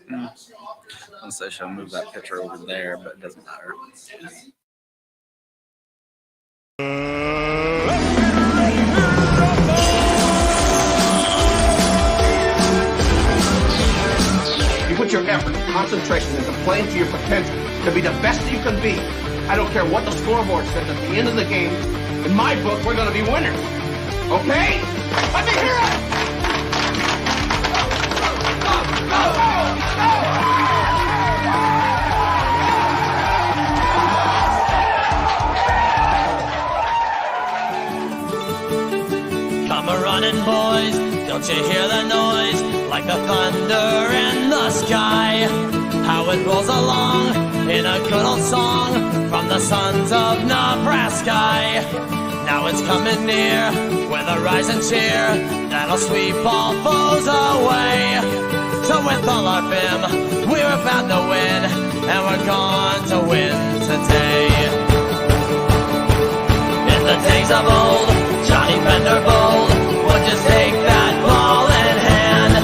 Unless they should move that pitcher over there, but it doesn't matter. You put your effort, concentration into playing to your potential to be the best you can be. I don't care what the scoreboard says at the end of the game. In my book, we're going to be winners. Okay? Let me hear it! Come a-running, boys. Don't you hear the noise? Like the thunder in the sky. How it rolls along in a good old song from the sons of Nebraska. Now it's coming near with a rising cheer that'll sweep all foes away. So with all our vim, we're about to win, and we're going to win today. In the days of old, Johnny Vanderbold would just take that ball in hand,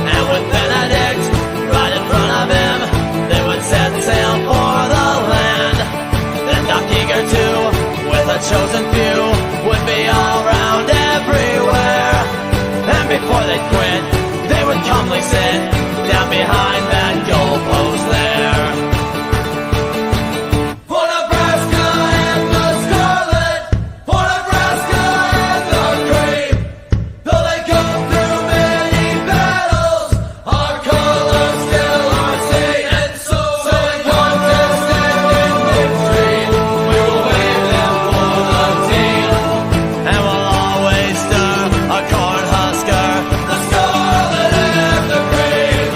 and with Benedict right in front of him, they would set sail for the land. Then Doc Eager too, with a chosen few, would be all round everywhere. And before they quit, they would calmly sit down behind that goalpost there. For Nebraska and the Scarlet, for Nebraska and the Cream, though they go through many battles, our colors still are seen. And so in contest and in victory, we will wave them for the team. And we'll always stir a corn husker, the Scarlet and the Cream.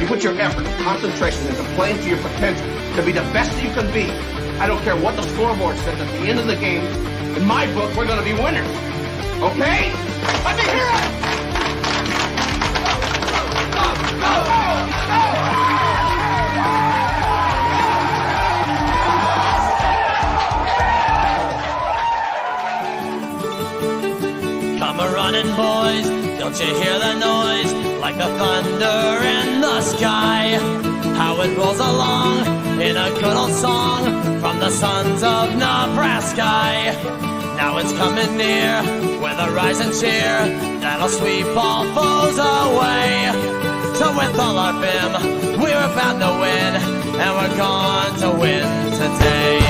You put your effort, concentration into playing to your potential to be the best you can be. I don't care what the scoreboard says at the end of the game. In my book, we're going to be winners. Okay? Let me hear it! Go, go, go, go, go. Don't you hear the noise like the thunder in the sky? How it rolls along in a good old song from the sons of Nebraska. Now it's coming near with a rising cheer that'll sweep all foes away. So with all our vim, we're bound to win, and we're going to win today.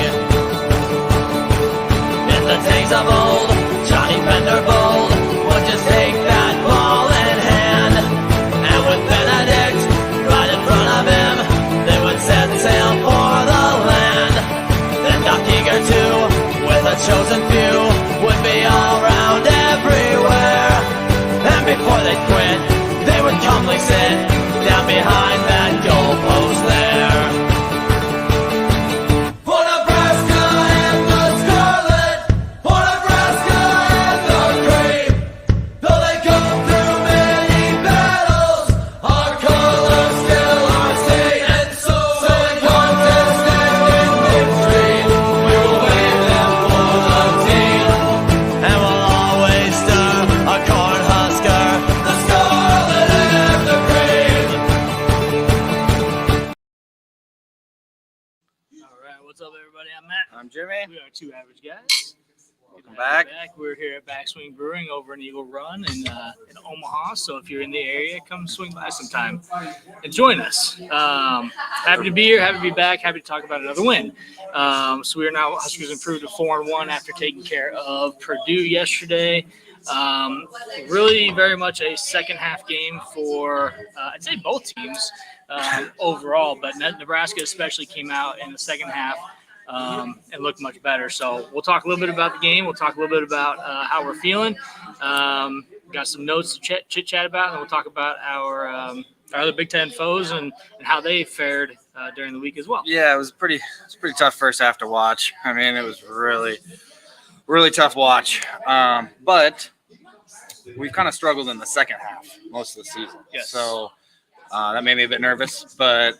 In the days of old, Johnny Vanderbold would just take that ball in hand, and with Benedict right in front of him, they would set sail for the land. Then Doc Eager too, with a chosen few, would be all around everywhere. And before they quit, they would calmly sit down behind that goalpost there. For Nebraska and the Scarlet, for Nebraska and the Cream, though they go through many battles, our colors still are state. And so in contest and in victory, we will wave them for the team, and we'll always stir a Cornhusker, the Scarlet and the Cream. All right, what's up, everybody? I'm Matt. I'm Jimmy. We are Two Average Guys. Welcome back. We're here at Backswing Brewing over in Eagle Run in Omaha. So if you're in the area, come swing by sometime and join us. Happy to be here. Happy to be back. Happy to talk about another win. So we are now Huskers improved to 4-1 after taking care of Purdue yesterday. Really very much a second half game for, I'd say both teams overall, but Nebraska especially came out in the second half and looked much better. So we'll talk a little bit about the game. We'll talk a little bit about how we're feeling. Got some notes to chit chat about, and we'll talk about our other Big Ten foes and how they fared during the week as well. Yeah, it was pretty tough first half to watch. I mean, it was really tough watch. But we've kind of struggled in the second half most of the season. Yes. So that made me a bit nervous, but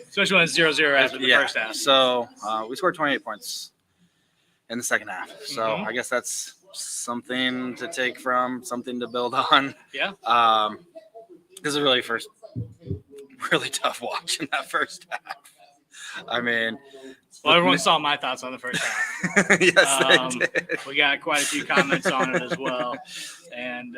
Especially when it's 0-0 after the first half. So we scored 28 points in the second half. So Mhm. I guess that's something to take from, something to build on. Yeah. This is really tough watch in that first half. I mean, Well, everyone saw my thoughts on the first half. yes, they did. We got quite a few comments on it as well. And,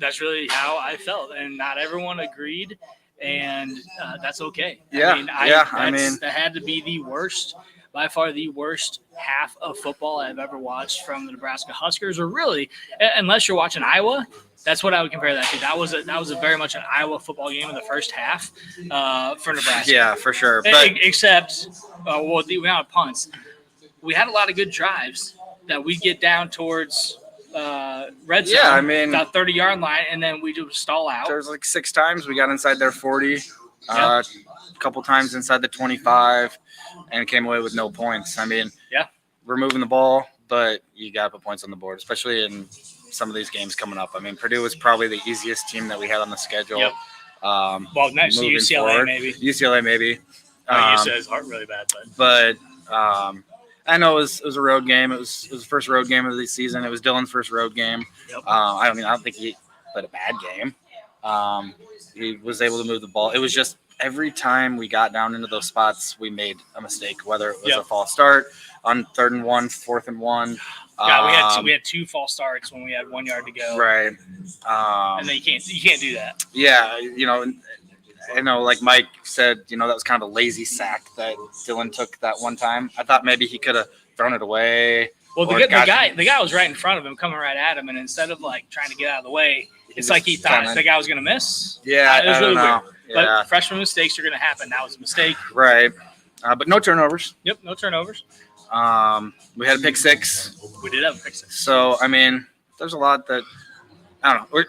that's really how I felt. And not everyone agreed. And that's okay. Yeah, that had to be the worst, by far the worst half of football I've ever watched from the Nebraska Huskers, or really, unless you're watching Iowa. That's what I would compare that to. That was a very much an Iowa football game in the first half for Nebraska. Yeah, for sure. But Except, the amount of punts. We had a lot of good drives that we get down towards red zone. Yeah, I mean, about 30-yard line, and then we just stall out. there was like 6 times we got inside their 40, a couple times inside the 25, and came away with no points. I mean, we're moving the ball, but you got to put points on the board, especially in some of these games coming up. I mean, Purdue was probably the easiest team that we had on the schedule. Yep. Well, next to UCLA forward. maybe. UCLA maybe. UCLA's heart really bad, But I know it was a road game. It was the first road game of the season. It was Dylan's first road game. Yep. I don't think he played a bad game. He was able to move the ball. It was just every time we got down into those spots, we made a mistake, whether it was a false start on 3rd and 1, 4th and 1. We had 2 false starts when we had 1 yard to go. Right. And then you can't do that. Yeah, I know, like Mike said, that was kind of a lazy sack that Dylan took that one time. I thought maybe he could have thrown it away. Well, the guy was right in front of him, coming right at him, and instead of like trying to get out of the way, it's like he thought the guy was going to miss. Yeah, it was really weird. Yeah. But freshman mistakes are going to happen. That was a mistake. Right. But no turnovers. Yep, no turnovers. We had a pick 6. We did have a pick 6. So, I mean, there's a lot that I don't know.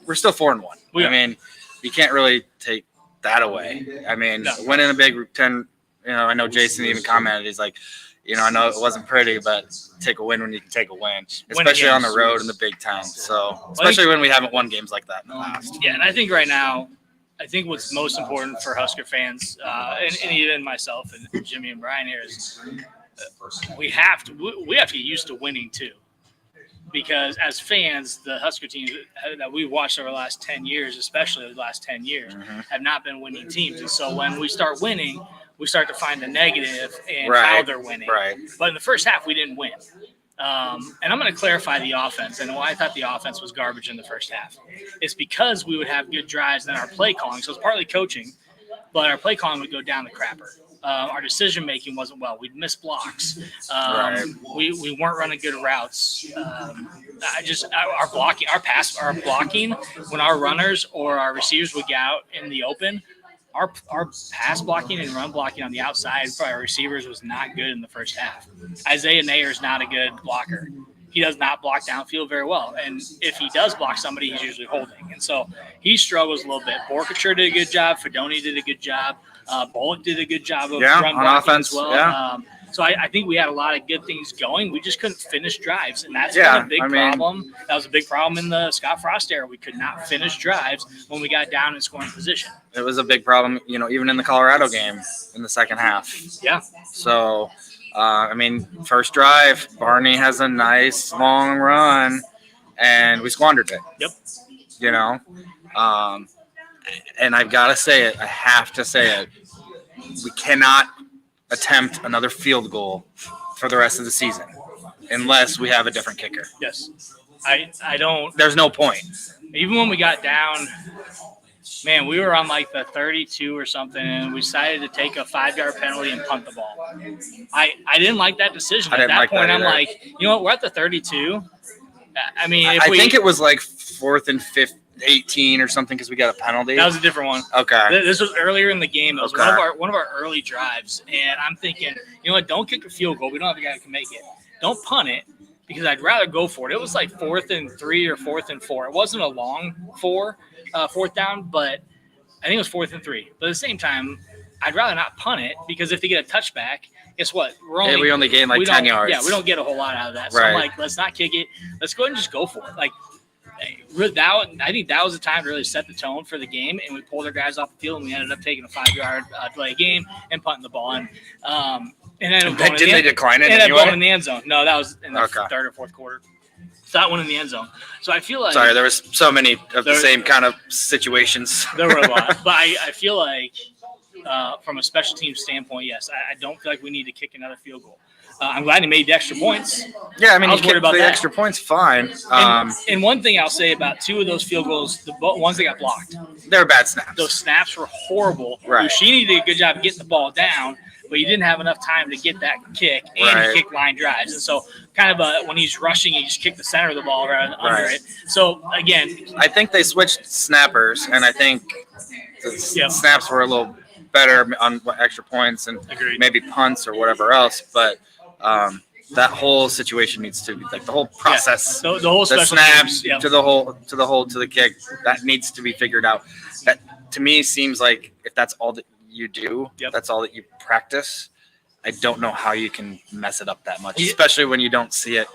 We're still 4-1. I mean, you can't really take that away. I mean, winning a Big Ten. I know Jason even commented. He's like, I know it wasn't pretty, but take a win when you can take a win, especially on the road in the Big Ten. So, especially when we haven't won games like that in the past. Yeah, and I think right now, what's most important for Husker fans, and even myself and Jimmy and Brian here, is we have to get used to winning too. because as fans, the Husker teams that we've watched over the last 10 years, especially the last 10 years, have not been winning teams. And so when we start winning, we start to find the negative and how they're winning. Right. But in the first half, we didn't win. And I'm going to clarify the offense and why I thought the offense was garbage in the first half. It's because we would have good drives in our play calling. So it's partly coaching, but our play calling would go down the crapper. Our decision making wasn't well. We'd miss blocks. We weren't running good routes. Our blocking when our runners or our receivers would get out in the open. Our pass blocking and run blocking on the outside for our receivers was not good in the first half. Isaiah Nayer is not a good blocker. He does not block downfield very well. And if he does block somebody, he's usually holding. And so he struggles a little bit. Borkature did a good job. Fedoni did a good job. Bullock did a good job of run blocking offense, as well. Yeah. So I think we had a lot of good things going. We just couldn't finish drives, and that's been a big problem. That was a big problem in the Scott Frost era. We could not finish drives when we got down in scoring position. It was a big problem, even in the Colorado game in the second half. Yeah. So, first drive, Barney has a nice long run, and we squandered it. Yep. And I've got to say it. I have to say it. We cannot attempt another field goal for the rest of the season unless we have a different kicker. Yes. I don't. There's no point. Even when we got down, man, we were on like the 32 or something, and we decided to take a 5-yard penalty and punt the ball. I didn't like that decision. At that point, I'm like, you know what? We're at the 32. I think it was like 4th and 18 or something because we got a penalty. That was a different one. Okay. This was earlier in the game. It was one of our early drives, and I'm thinking, you know what? Don't kick a field goal. We don't have a guy that can make it. Don't punt it because I'd rather go for it. It was like 4th and 3 or 4th and 4. It wasn't a long fourth down, but I think it was 4th and 3. But at the same time, I'd rather not punt it because if they get a touchback, guess what? We only gain like 10 yards. Yeah, we don't get a whole lot out of that. So I'm like, let's not kick it. Let's go ahead and just go for it. Like, I think that was the time to really set the tone for the game, and we pulled our guys off the field, and we ended up taking a 5-yard delay game and punting the ball. And then did they decline it? And then going in the end zone. No, that was in the third or fourth quarter. So that one in the end zone. So I feel like there was so many of the same kind of situations. There were a lot, but I feel like from a special team standpoint, yes, I don't feel like we need to kick another field goal. I'm glad he made the extra points. Yeah, you kicked the extra points, fine. And one thing I'll say about 2 of those field goals, the ones that got blocked. They were bad snaps. Those snaps were horrible. Right. She did a good job of getting the ball down, but he didn't have enough time to get that kick, and he kicked line drives. And so kind of when he's rushing, he just kicked the center of the ball rather than under it. So, again. I think they switched snappers, and I think the snaps were a little better on extra points and maybe punts or whatever else, but that whole situation needs to be like the whole process. The whole the snaps to the hold to the kick that needs to be figured out. That to me seems like if that's all that you do, that's all that you practice. I don't know how you can mess it up that much, especially when you don't see it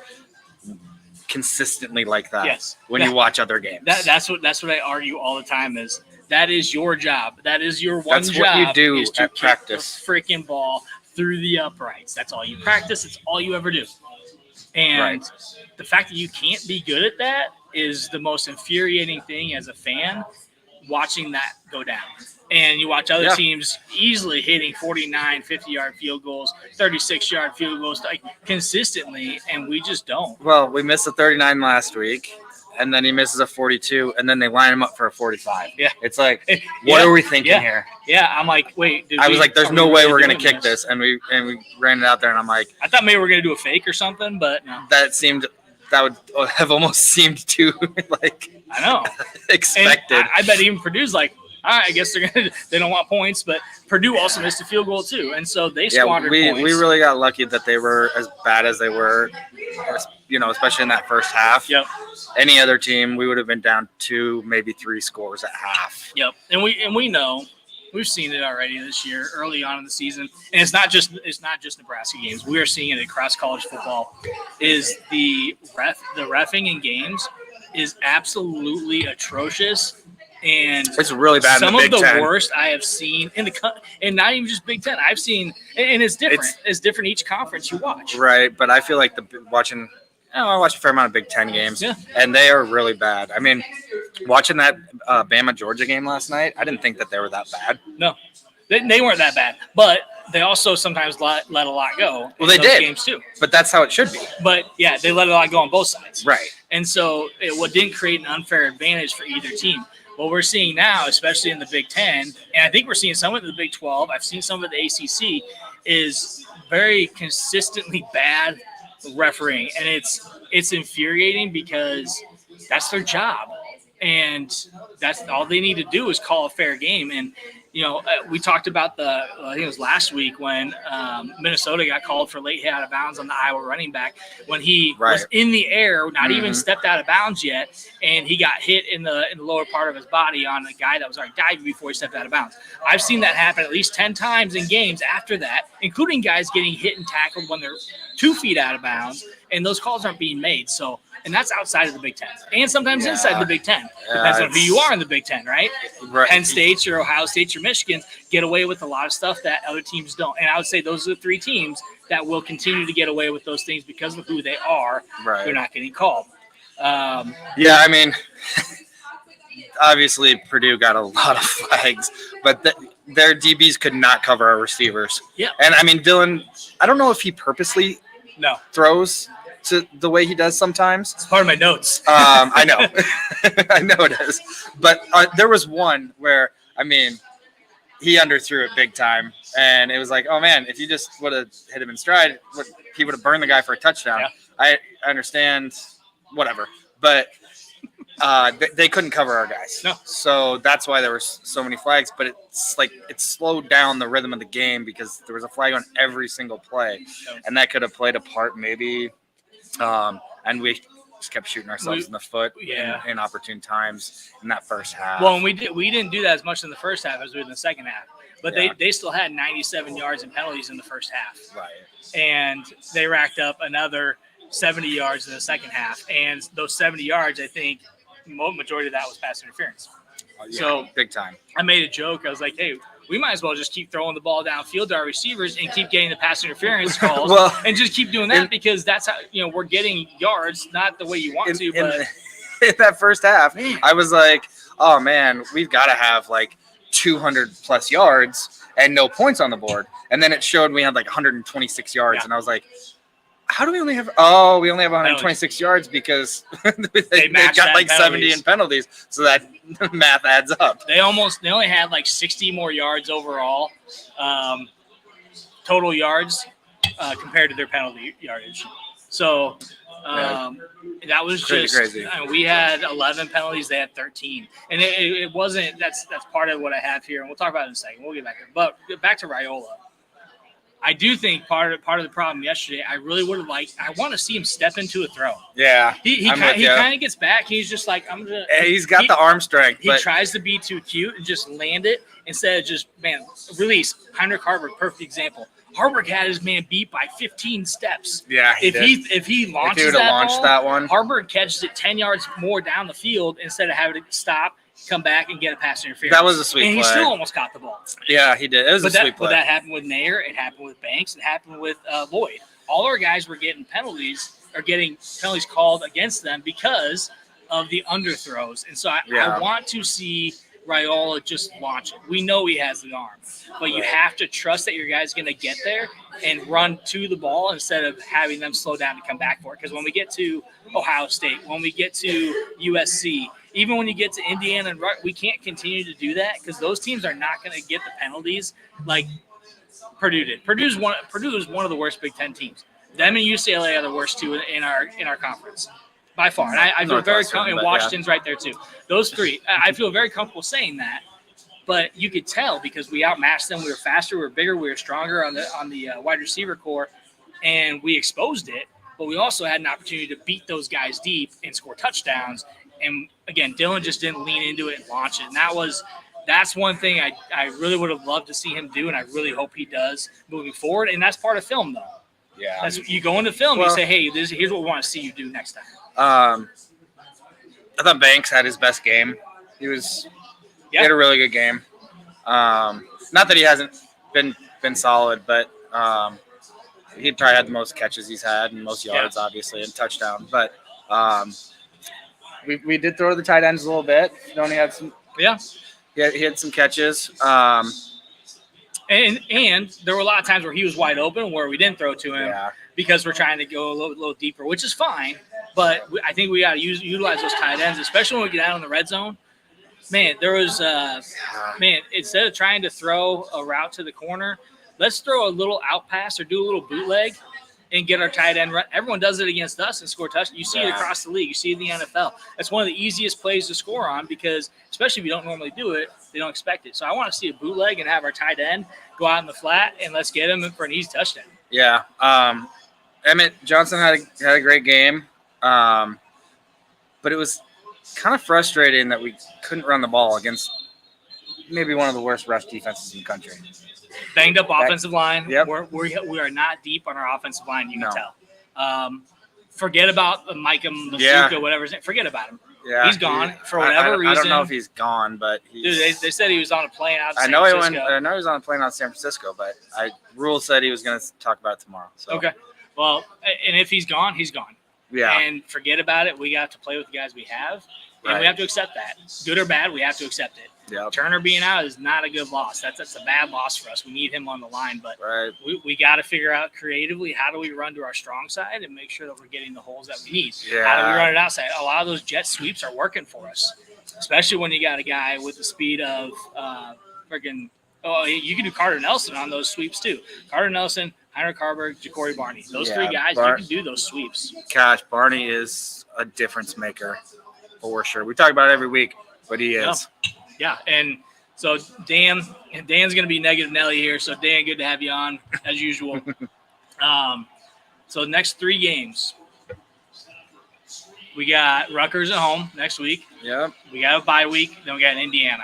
consistently like that. Yes. When you watch other games. That's what I argue all the time is that is your job. That is your one job. That's what you do is to at practice. Kick the freaking ball through the uprights. That's all you practice. It's all you ever do. And the fact that you can't be good at that is the most infuriating thing as a fan watching that go down. And you watch other teams easily hitting 49, 50-yard field goals, 36-yard field goals like consistently, and we just don't. Well, we missed a 39 last week, and then he misses a 42, and then they line him up for a 45. Yeah. It's like, what are we thinking here? Yeah, I'm like, wait. I was like, there's no way we're going to kick this. And we ran it out there, and I'm like. I thought maybe we were going to do a fake or something, but no. That would have almost seemed too, like. I know. Expected. I bet even Purdue's like, all right, I guess they don't want points, but Purdue also missed a field goal too, and so they squandered points. We really got lucky that they were as bad as they were, especially in that first half. Yep. Any other team, we would have been down 2, maybe 3 scores at half. Yep, and we know we've seen it already this year, early on in the season, and it's not just Nebraska games. We are seeing it across college football. Is the reffing in games is absolutely atrocious. And it's really bad. Some in the of the Big Ten. Worst I have seen and not even just Big Ten. I've seen, and it's different. It's different each conference you watch. Right, but I feel like watching I watch a fair amount of Big Ten games, Yeah. and they are really bad. I mean, watching that Bama-Georgia game last night, I didn't think that they were that bad. No, they weren't that bad, but they also sometimes let a lot go. Well, they in those did. games too. But that's how it should be. But yeah, they let a lot go on both sides. Right. And so what didn't create an unfair advantage for either team. What we're seeing now, especially in the Big Ten, and I think we're seeing some of it in the Big 12, I've seen some of the ACC, is very consistently bad refereeing. And it's infuriating because that's their job. And that's all they need to do is call a fair game. And, we talked about I think it was last week when Minnesota got called for late hit out of bounds on the Iowa running back when he was in the air, not even stepped out of bounds yet, and he got hit in the lower part of his body on a guy that was already diving before he stepped out of bounds. I've seen that happen at least 10 times in games after that, including guys getting hit and tackled when they're 2 feet out of bounds, and those calls aren't being made. So, and that's outside of the Big Ten, and sometimes inside the Big Ten. Depends on who you are in the Big Ten, right? Penn State or Ohio State or Michigan get away with a lot of stuff that other teams don't. And I would say those are the 3 teams that will continue to get away with those things because of who they are. Right. They're not getting called. Yeah, I mean, obviously Purdue got a lot of flags, but their DBs could not cover our receivers. Yeah. And I mean, Dylan, I don't know if he purposely throws to the way he does sometimes. It's part of my notes. I know. I know it is. But there was one where, I mean, he underthrew it big time. And it was like, oh, man, if you just would have hit him in stride, he would have burned the guy for a touchdown. Yeah. I understand, whatever. But they couldn't cover our guys. No. So that's why there were so many flags. But it's like it slowed down the rhythm of the game because there was a flag on every single play. And that could have played a part maybe. And we just kept shooting ourselves in the foot in opportune times in that first half. Well, and we didn't do that as much in the first half as we did in the second half. But they still had 97 yards in penalties in the first half. Right. And they racked up another 70 yards in the second half. And those 70 yards, I think, majority of that was pass interference. So big time. I made a joke. I was like, hey, we might as well just keep throwing the ball downfield to our receivers and keep getting the pass interference calls and just keep doing that because that's how, we're getting yards, not the way you want to. But in that first half, I was like, oh, man, we've got to have like 200-plus yards and no points on the board. And then it showed we had like 126 yards. Yeah. And I I how do we only have – oh, we only have 126 yards because they got like 70 in penalties. So that math adds up. They only had like 60 more yards overall, total yards compared to their penalty yardage. So that was just crazy. We had 11 penalties. They had 13. And it wasn't – that's part of what I have here. And we'll talk about it in a second. We'll get back there. But back to Raiola. I do think part of the problem yesterday, I really would have liked – I want to see him step into a throw. Yeah. He kind of gets back. He's just like, I'm going to – He's got the arm strength. He tries to be too cute and just land it instead of just, release. Heinrich Harburg, perfect example. Harburg had his man beat by 15 steps. Yeah, if he launches that one, Harburg catches it 10 yards more down the field instead of having to stop, come back, and get a pass interference. That was a sweet play. And he still almost caught the ball. Yeah, he did. It was a sweet play. But that happened with Nair. It happened with Banks. It happened with Lloyd. All our guys were getting penalties called against them because of the underthrows. And so I want to see Raiola just launch it. We know he has the arm, but you have to trust that your guy's going to get there and run to the ball instead of having them slow down and come back for it. Because when we get to Ohio State, when we get to USC, even when you get to Indiana and we can't continue to do that because those teams are not going to get the penalties like Purdue did. Purdue is one of the worst Big Ten teams. Them and UCLA are the worst two in our conference by far. And I feel very comfortable. And Washington's right there too. Those 3, I feel very comfortable saying that. But you could tell because we outmatched them. We were faster, we were bigger, we were stronger on the wide receiver core, and we exposed it. But we also had an opportunity to beat those guys deep and score touchdowns. And again, Dylan just didn't lean into it and launch it. And that's one thing I really would have loved to see him do, and I really hope he does moving forward. And that's part of film, though. Yeah. That's you go into film, you say, hey, here's what we want to see you do next time. I thought Banks had his best game. He had a really good game. Not that he hasn't been solid, but he probably had the most catches he's had and most yards, obviously, and touchdown. But we did throw to the tight ends a little bit. He only had some. Yeah. He had some catches. And there were a lot of times where he was wide open where we didn't throw to him because we're trying to go a little deeper, which is fine. But I think we got to utilize those tight ends, especially when we get out in the red zone. Man, there was instead of trying to throw a route to the corner, let's throw a little out pass or do a little bootleg and get our tight end run. Everyone does it against us and score touchdowns. You see it across the league. You see it in the NFL. That's one of the easiest plays to score on because, especially if you don't normally do it, they don't expect it. So I want to see a bootleg and have our tight end go out in the flat and let's get him for an easy touchdown. Yeah. Emmett Johnson had a great game, but it was kind of frustrating that we couldn't run the ball against maybe one of the worst rush defenses in the country. Banged up offensive line. Yep. We are not deep on our offensive line, you can tell. Forget about Micah Masuka, whatever his name. Forget about him. Yeah, he's gone for whatever reason. I don't know if he's gone, but dude, they said he was on a plane out of San Francisco. I know he was on a plane out of San Francisco, but Rule said he was going to talk about it tomorrow. So. Okay. Well, and if he's gone, he's gone. Yeah. And forget about it. We got to play with the guys we have, and we have to accept that. Good or bad, we have to accept it. Yep. Turner being out is not a good loss. That's a bad loss for us. We need him on the line, but right. we got to figure out creatively how do we run to our strong side and make sure that we're getting the holes that we need. Yeah. How do we run it outside? A lot of those jet sweeps are working for us, especially when you got a guy with the speed of you can do Carter Nelson on those sweeps too. Carter Nelson, Heinrich Harburg, Ja'Cory Barney. Those three guys, you can do those sweeps. Gosh, Barney is a difference maker for sure. We talk about it every week, but he is. Yeah, and so Dan's going to be negative Nelly here. So, Dan, good to have you on, as usual. So, next 3 games. We got Rutgers at home next week. Yep. We got a bye week. Then we got Indiana.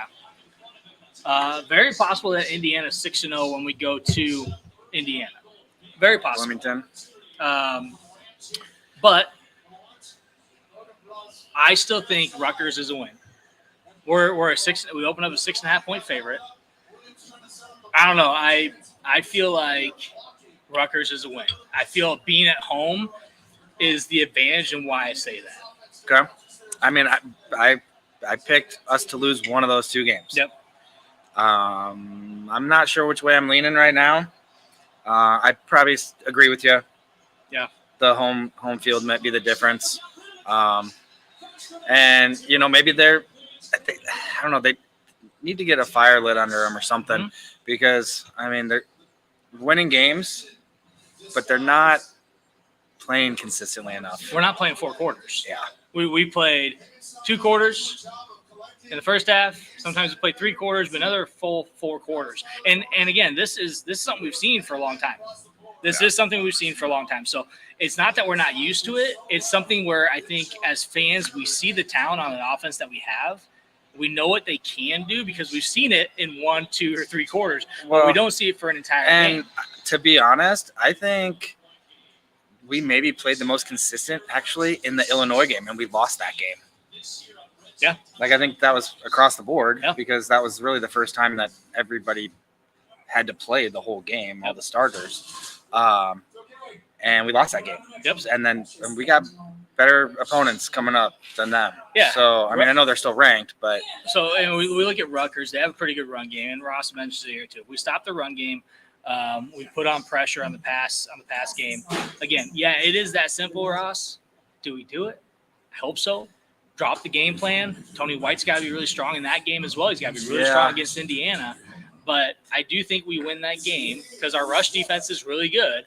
Very possible that Indiana's 6-0 when we go to Indiana. Very possible. Wilmington. But I still think Rutgers is a win. We're a 6. We open up a 6.5 point favorite. I don't know. I feel like Rutgers is a win. I feel being at home is the advantage, and why I say that. Okay. I mean, I picked us to lose one of those 2 games. Yep. I'm not sure which way I'm leaning right now. I probably agree with you. Yeah. The home field might be the difference. And maybe I don't know. They need to get a fire lit under them or something because, I mean, they're winning games, but they're not playing consistently enough. We're not playing 4 quarters. Yeah. We played 2 quarters in the first half. Sometimes we played 3 quarters, but another full 4 quarters. And again, this is something we've seen for a long time. This is something we've seen for a long time. So it's not that we're not used to it. It's something where I think as fans, we see the talent on an offense that we have. We know what they can do because we've seen it in 1, 2, or 3 quarters. But we don't see it for an entire game. And to be honest, I think we maybe played the most consistent actually in the Illinois game, and we lost that game. Yeah. Like I think that was across the board because that was really the first time that everybody had to play the whole game, all the starters. And we lost that game. Yep. And we got better opponents coming up than them. Yeah. So, I mean, I know they're still ranked, but. So, and we look at Rutgers. They have a pretty good run game, and Ross mentions it here too. If we stop the run game, we put on pressure on the pass game. Again, it is that simple, Ross. Do we do it? I hope so. Drop the game plan. Tony White's got to be really strong in that game as well. He's got to be really strong against Indiana. But I do think we win that game because our rush defense is really good.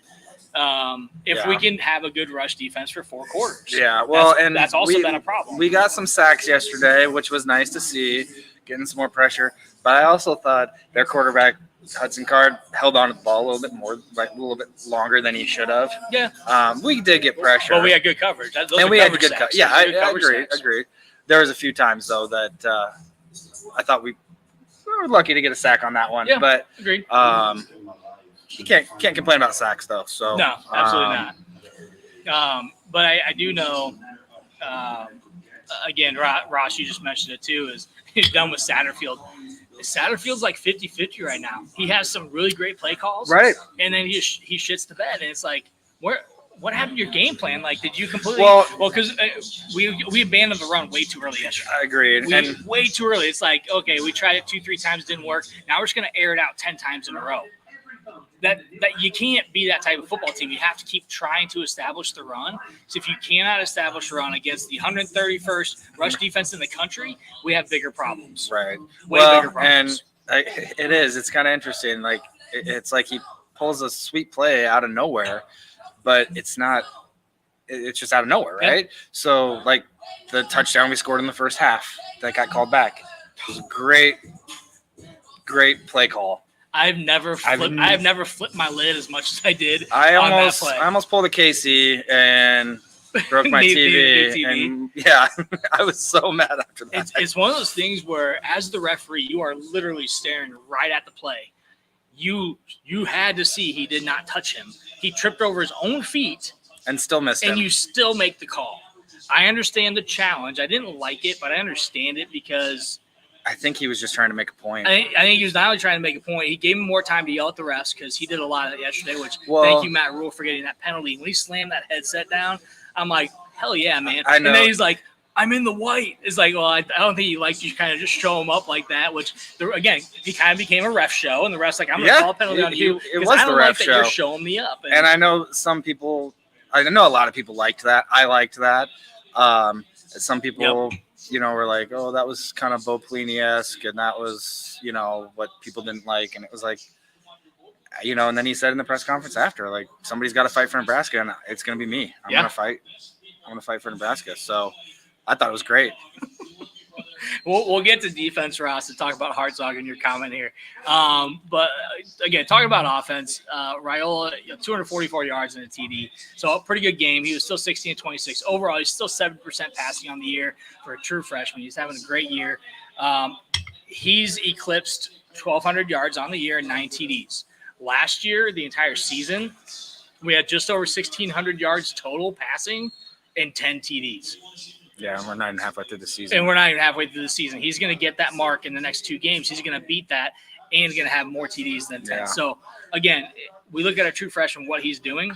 If we can have a good rush defense for 4 quarters. Yeah, well, that's also been a problem. We got some sacks yesterday, which was nice to see, getting some more pressure. But I also thought their quarterback, Hudson Card, held on to the ball a little bit more, like a little bit longer than he should have. Yeah. We did get pressure. But we had good coverage. And we had good coverage. Yeah, I agree. There was a few times, though, that I thought we were lucky to get a sack on that one. Yeah, but agreed. You can't complain about sacks though. So no, absolutely not. But I do know. Again, Ross, you just mentioned it too. Is he's done with Satterfield. Satterfield's like 50-50 right now. He has some really great play calls, Right. And then he shits the bed, and it's like, what happened to your game plan? Like, did you completely? Well, Because we abandoned the run way too early yesterday. I agree. And Way too early. It's like, okay, we tried it 2-3 times, didn't work. Now we're just gonna air it out 10 times in a row. That you can't be that type of football team. You have to keep trying to establish the run. So if you cannot establish a run against the 131st rush defense in the country, we have bigger problems. right. Way bigger problems. And it is. It's kind of interesting. Like it's like he pulls a sweet play out of nowhere, but it's not. It's just out of nowhere, right? Yeah. So like the touchdown we scored in the first half that got called back was a great play call. I've never flipped my lid as much as I did. I almost pulled a Casey and broke my TV. And yeah, I was so mad after that. It's one of those things where, as the referee, you are literally staring right at the play. You had to see he did not touch him. He tripped over his own feet and still missed him. And you still make the call. I understand the challenge. I didn't like it, but I understand it because I think he was just trying to make a point. I think he was not only trying to make a point. He gave him more time to yell at the refs because he did a lot of it yesterday, which thank you, Matt Rule, for getting that penalty. When he slammed that headset down, I'm like, hell yeah, man. I know. And then he's like, I'm in the white. It's like, well, I don't think he likes you kind of just show him up like that, which, again, he kind of became a ref show, and the ref's like, I'm going to call a penalty on you. It was the ref show. You're showing me up. And I know a lot of people liked that. I liked that. Some people, were like, oh, that was kind of Bo Pelini-esque, and that was, what people didn't like. And it was like, and then he said in the press conference after, like, somebody's got to fight for Nebraska, and it's going to be me. I'm going to fight. I'm going to fight for Nebraska. So I thought it was great. We'll get to defense, Ross, and talk about Hartzog in your comment here. But again, talking about offense, Raiola, 244 yards and a TD. So a pretty good game. He was still 16-26. Overall, he's still 7% passing on the year for a true freshman. He's having a great year. He's eclipsed 1,200 yards on the year and 9 TDs. Last year, the entire season, we had just over 1,600 yards total passing and 10 TDs. Yeah, and we're not even halfway through the season. He's going to get that mark in the next 2 games. He's going to beat that and going to have more TDs than 10. Yeah. So, again, we look at a true freshman, what he's doing,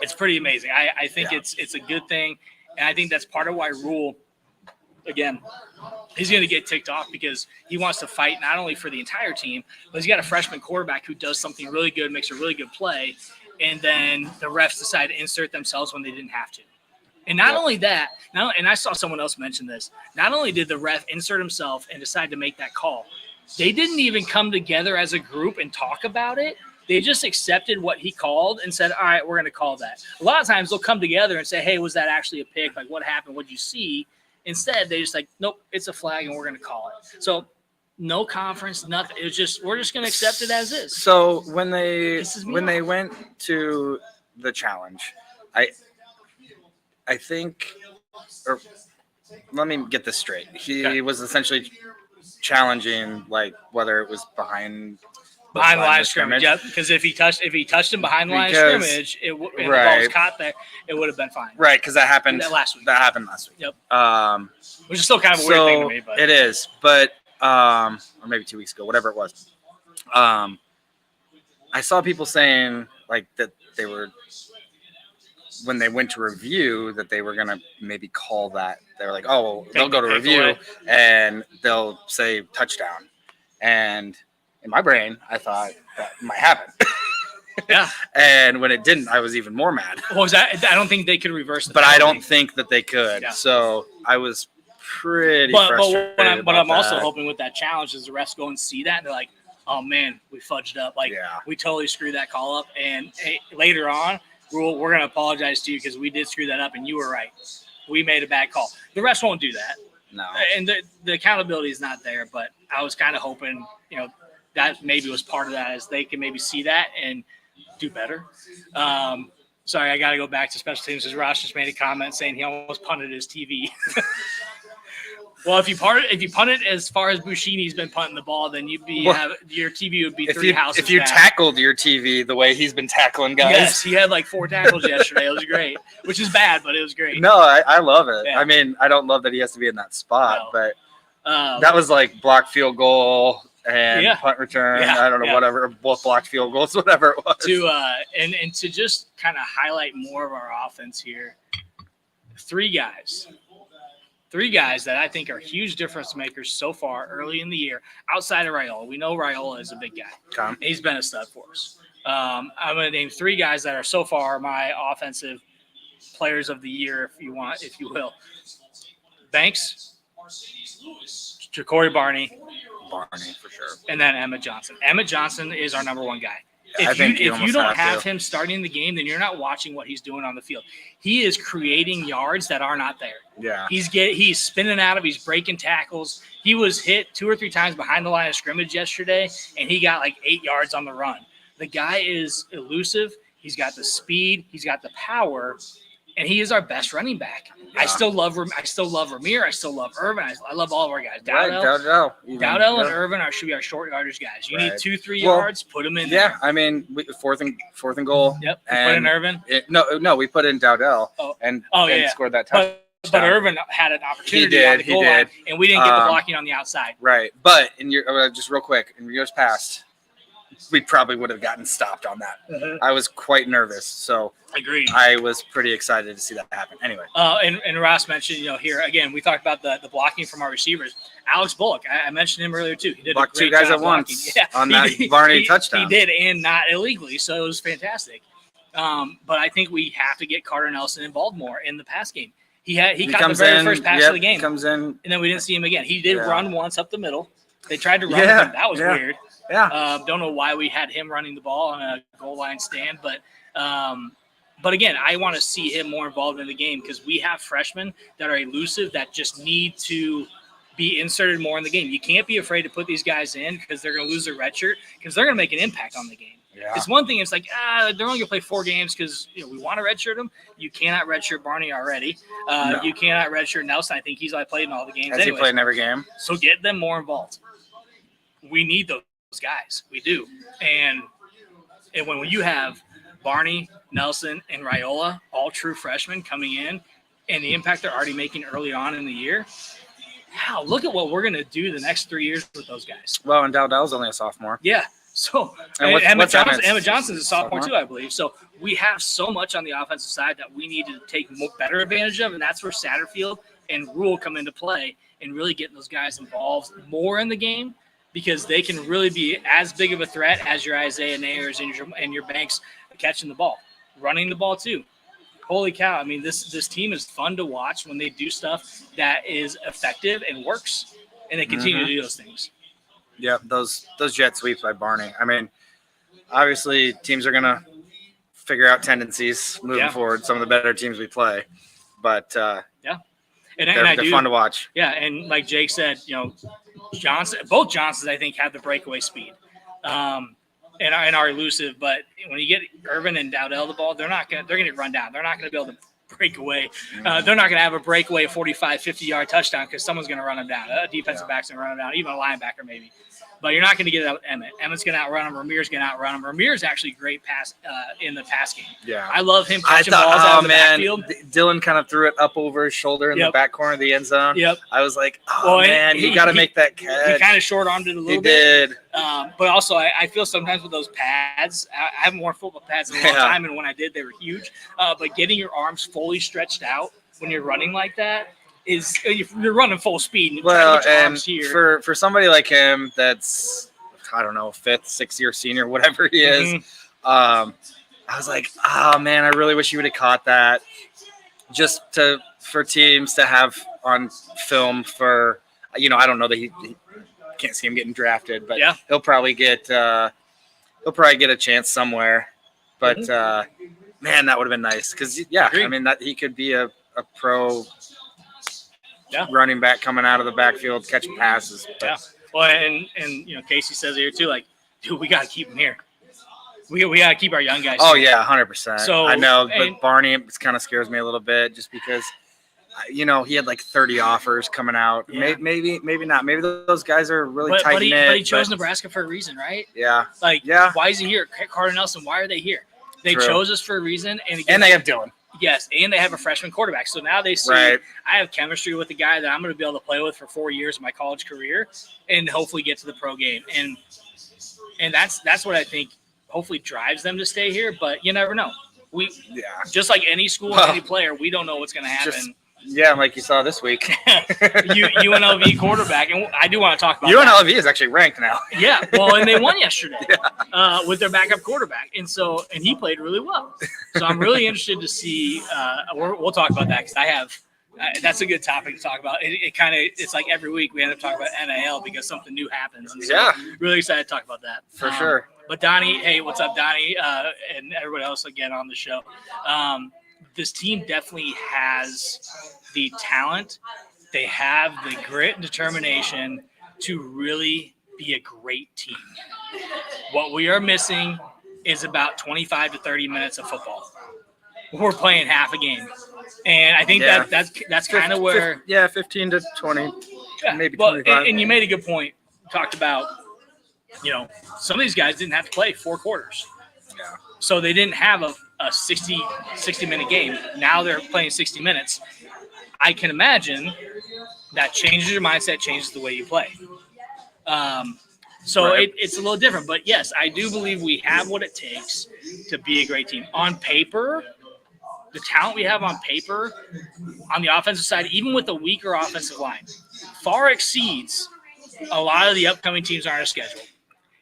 it's pretty amazing. I think it's a good thing, and I think that's part of why Rule, again, he's going to get ticked off because he wants to fight not only for the entire team, but he's got a freshman quarterback who does something really good, makes a really good play, and then the refs decide to insert themselves when they didn't have to. And not only that, and I saw someone else mention this, not only did the ref insert himself and decide to make that call, they didn't even come together as a group and talk about it. They just accepted what he called and said, all right, we're going to call that. A lot of times they'll come together and say, hey, was that actually a pick? Like, what happened? What did you see? Instead, they just like, nope, it's a flag and we're going to call it. So no conference, nothing. It was just, we're just going to accept it as is. So when they went to the challenge, I think, or let me get this straight. He was essentially challenging, like, whether it was behind the line of scrimmage. Yeah, because if he touched him behind the line of scrimmage, and the ball was caught there, it would have been fine. Right, because that happened last week. Yep. Which is still kind of a weird thing to me, but it is. But or maybe 2 weeks ago, whatever it was. I saw people saying like that they were. When they went to review, that they were going to maybe call that. They were like, oh, well, they'll go to review and they'll say touchdown. And in my brain, I thought that might happen. Yeah. And when it didn't, I was even more mad. What was that? I don't think they could reverse it. But I don't think that they could. Yeah. So I was pretty frustrated. But I'm also hoping with that challenge is the refs go and see that and they're like, oh, man, we fudged up. Like, we totally screwed that call up. And later on, Rule, we're going to apologize to you because we did screw that up and you were right. We made a bad call. The refs won't do that. No. And the accountability is not there, but I was kind of hoping, that maybe was part of that is they can maybe see that and do better. Sorry, I got to go back to special teams because Ross just made a comment saying he almost punted his TV. Well, if you punt it as far as Bushini's been punting the ball, then your TV would be 3 houses. If you tackled your TV the way he's been tackling guys, yes, he had like 4 tackles yesterday. It was great, which is bad, but it was great. No, I love it. Yeah. I mean, I don't love that he has to be in that spot, but that was like block field goal, and punt return. I don't know, whatever, both blocked field goals, whatever it was. And to just kind of highlight more of our offense here, three guys that I think are huge difference makers so far early in the year outside of Raiola. We know Raiola is a big guy. Okay. He's been a stud for us. I'm going to name three guys that are so far my offensive players of the year, if you will. Banks, Ja'Cory Barney for sure, and then Emmett Johnson. Emmett Johnson is our number one guy. If you don't have him starting the game, then you're not watching what he's doing on the field. He is creating yards that are not there. Yeah, he's spinning out of, he's breaking tackles. He was hit 2 or 3 times behind the line of scrimmage yesterday, and he got like 8 yards on the run. The guy is elusive. He's got the speed. He's got the power. And he is our best running back. Yeah. I still love Ramir. I still love Irvin. I love all of our guys. Dowdell and Irvin should be our short yardage guys. You need 2-3 yards, put them in there. I mean, fourth and goal. Yep. And put in Irvin. We put in Dowdell and scored that touchdown. But Irvin had an opportunity on the goal line, and we didn't get the blocking on the outside. Right. But just real quick, in years past, we probably would have gotten stopped on that. Mm-hmm. I was quite nervous, so agreed. I was pretty excited to see that happen. Anyway, and Ross mentioned, here again, we talked about the blocking from our receivers. Alex Bullock, I mentioned him earlier too. He did blocked a great 2 guys job at once on that Barney touchdown. He did, and not illegally, so it was fantastic. But I think we have to get Carter Nelson involved more in the pass game. He caught the very first pass of the game. Comes in, and then we didn't see him again. He did run once up the middle. They tried to run with him. That was weird. Yeah. Don't know why we had him running the ball on a goal line stand, but again, I want to see him more involved in the game because we have freshmen that are elusive that just need to be inserted more in the game. You can't be afraid to put these guys in because they're going to lose their red shirt because they're going to make an impact on the game. Yeah. It's one thing. It's like, they're only going to play 4 games because we want to redshirt them. You cannot redshirt Barney already. No. You cannot redshirt Nelson. I think he's played in all the games. Has he played in every game? So get them more involved. We need those guys. We do. And when you have Barney, Nelson, and Raiola, all true freshmen coming in, and the impact they're already making early on in the year, look at what we're going to do the next 3 years with those guys. Well, and Dowdell's only a sophomore. Yeah. So Emmett Johnson's a sophomore too, I believe. So we have so much on the offensive side that we need to take better advantage of, and that's where Satterfield and Rule come into play and really getting those guys involved more in the game because they can really be as big of a threat as your Isaiah Nayers and your Banks catching the ball, running the ball too. Holy cow. I mean, this team is fun to watch when they do stuff that is effective and works, and they continue to do those things. Yeah, those jet sweeps by Barney. I mean, obviously teams are going to figure out tendencies moving forward, some of the better teams we play. But, they're fun to watch. Yeah, and like Jake said, both Johnsons, I think, have the breakaway speed and are elusive. But when you get Irvin and Dowdell the ball, they're going to run down. They're not going to be able to break away. They're not going to have a breakaway 45, 50-yard touchdown because someo's going to run them down. A defensive back's going to run them down, even a linebacker maybe. But you're not going to get it out of Emmett. Emmett's going to outrun him. Ramir's going to outrun him. Ramir's actually great pass in the pass game. Yeah. I love him catching balls out of the backfield. Dylan kind of threw it up over his shoulder in the back corner of the end zone. Yep. I was like, you got to make that catch. He kind of short-armed it a little bit. He did. But also, I feel sometimes with those pads, I haven't worn football pads in a long time, and when I did, they were huge. But getting your arms fully stretched out when you're running like that, you're running full speed. And for somebody like him that's, I don't know, 5th, 6th year senior, whatever he is, I was like, oh man, I really wish you would have caught that just for teams to have on film for, I don't know that he can't see him getting drafted, but he'll probably get a chance somewhere. But man, that would have been nice because I mean that he could be a pro running back coming out of the backfield catching passes. But. Yeah. Well, and Casey says here too, like, dude, we got to keep him here. We got to keep our young guys. Oh here. yeah, 100%. So I know, but Barney kind of scares me a little bit just because, he had like 30 offers coming out. Yeah. Maybe not. Maybe those guys are really tight knit. But he chose Nebraska for a reason, right? Yeah. Why is he here? Carter Nelson, why are they here? They chose us for a reason, and they have Dylan. Yes, and they have a freshman quarterback. So now they see Right. I have chemistry with a guy that I'm going to be able to play with for 4 years of my college career and hopefully get to the pro game. And that's what I think hopefully drives them to stay here. But you never know. Just like any school and any player, we don't know what's going to happen. Like you saw this week. UNLV quarterback, and I do want to talk about UNLV is actually ranked now. Yeah, well, and they won yesterday with their backup quarterback, and he played really well. So I'm really interested to see. We'll talk about that because I have. That's a good topic to talk about. It's like every week we end up talking about NIL because something new happens. And so really excited to talk about that for sure. But Donnie, hey, what's up, Donnie, and everybody else again on the show. This team definitely has the talent. They have the grit and determination to really be a great team. What we are missing is about 25 to 30 minutes of football. We're playing half a game. And I think that's kind of where 15 to 20, maybe 25. And you made a good point. Talked about, some of these guys didn't have to play 4 quarters. Yeah. So they didn't have a 60-minute game. Now they're playing 60 minutes. I can imagine that changes your mindset, changes the way you play. It's a little different. But, yes, I do believe we have what it takes to be a great team. On paper, the talent we have on paper, on the offensive side, even with a weaker offensive line, far exceeds a lot of the upcoming teams on our schedule.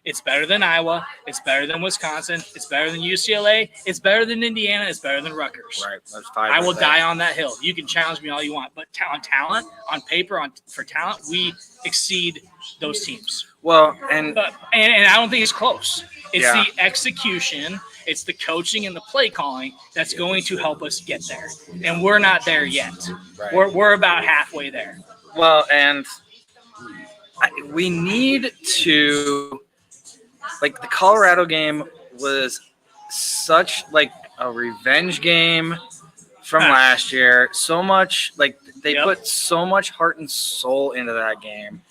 It's better than Iowa. It's better than Wisconsin. It's better than UCLA. It's better than Indiana. It's better than Rutgers. Right. That's 5. I will die on that hill. You can challenge me all you want, but on talent, on paper, for talent, we exceed those teams. Well, and I don't think it's close. It's the execution. It's the coaching and the play calling that's going to help us get there, and we're not there yet. Right. We're about halfway there. Well, and we need to. Like the Colorado game was such like a revenge game from last year. So much like they put so much heart and soul into that game,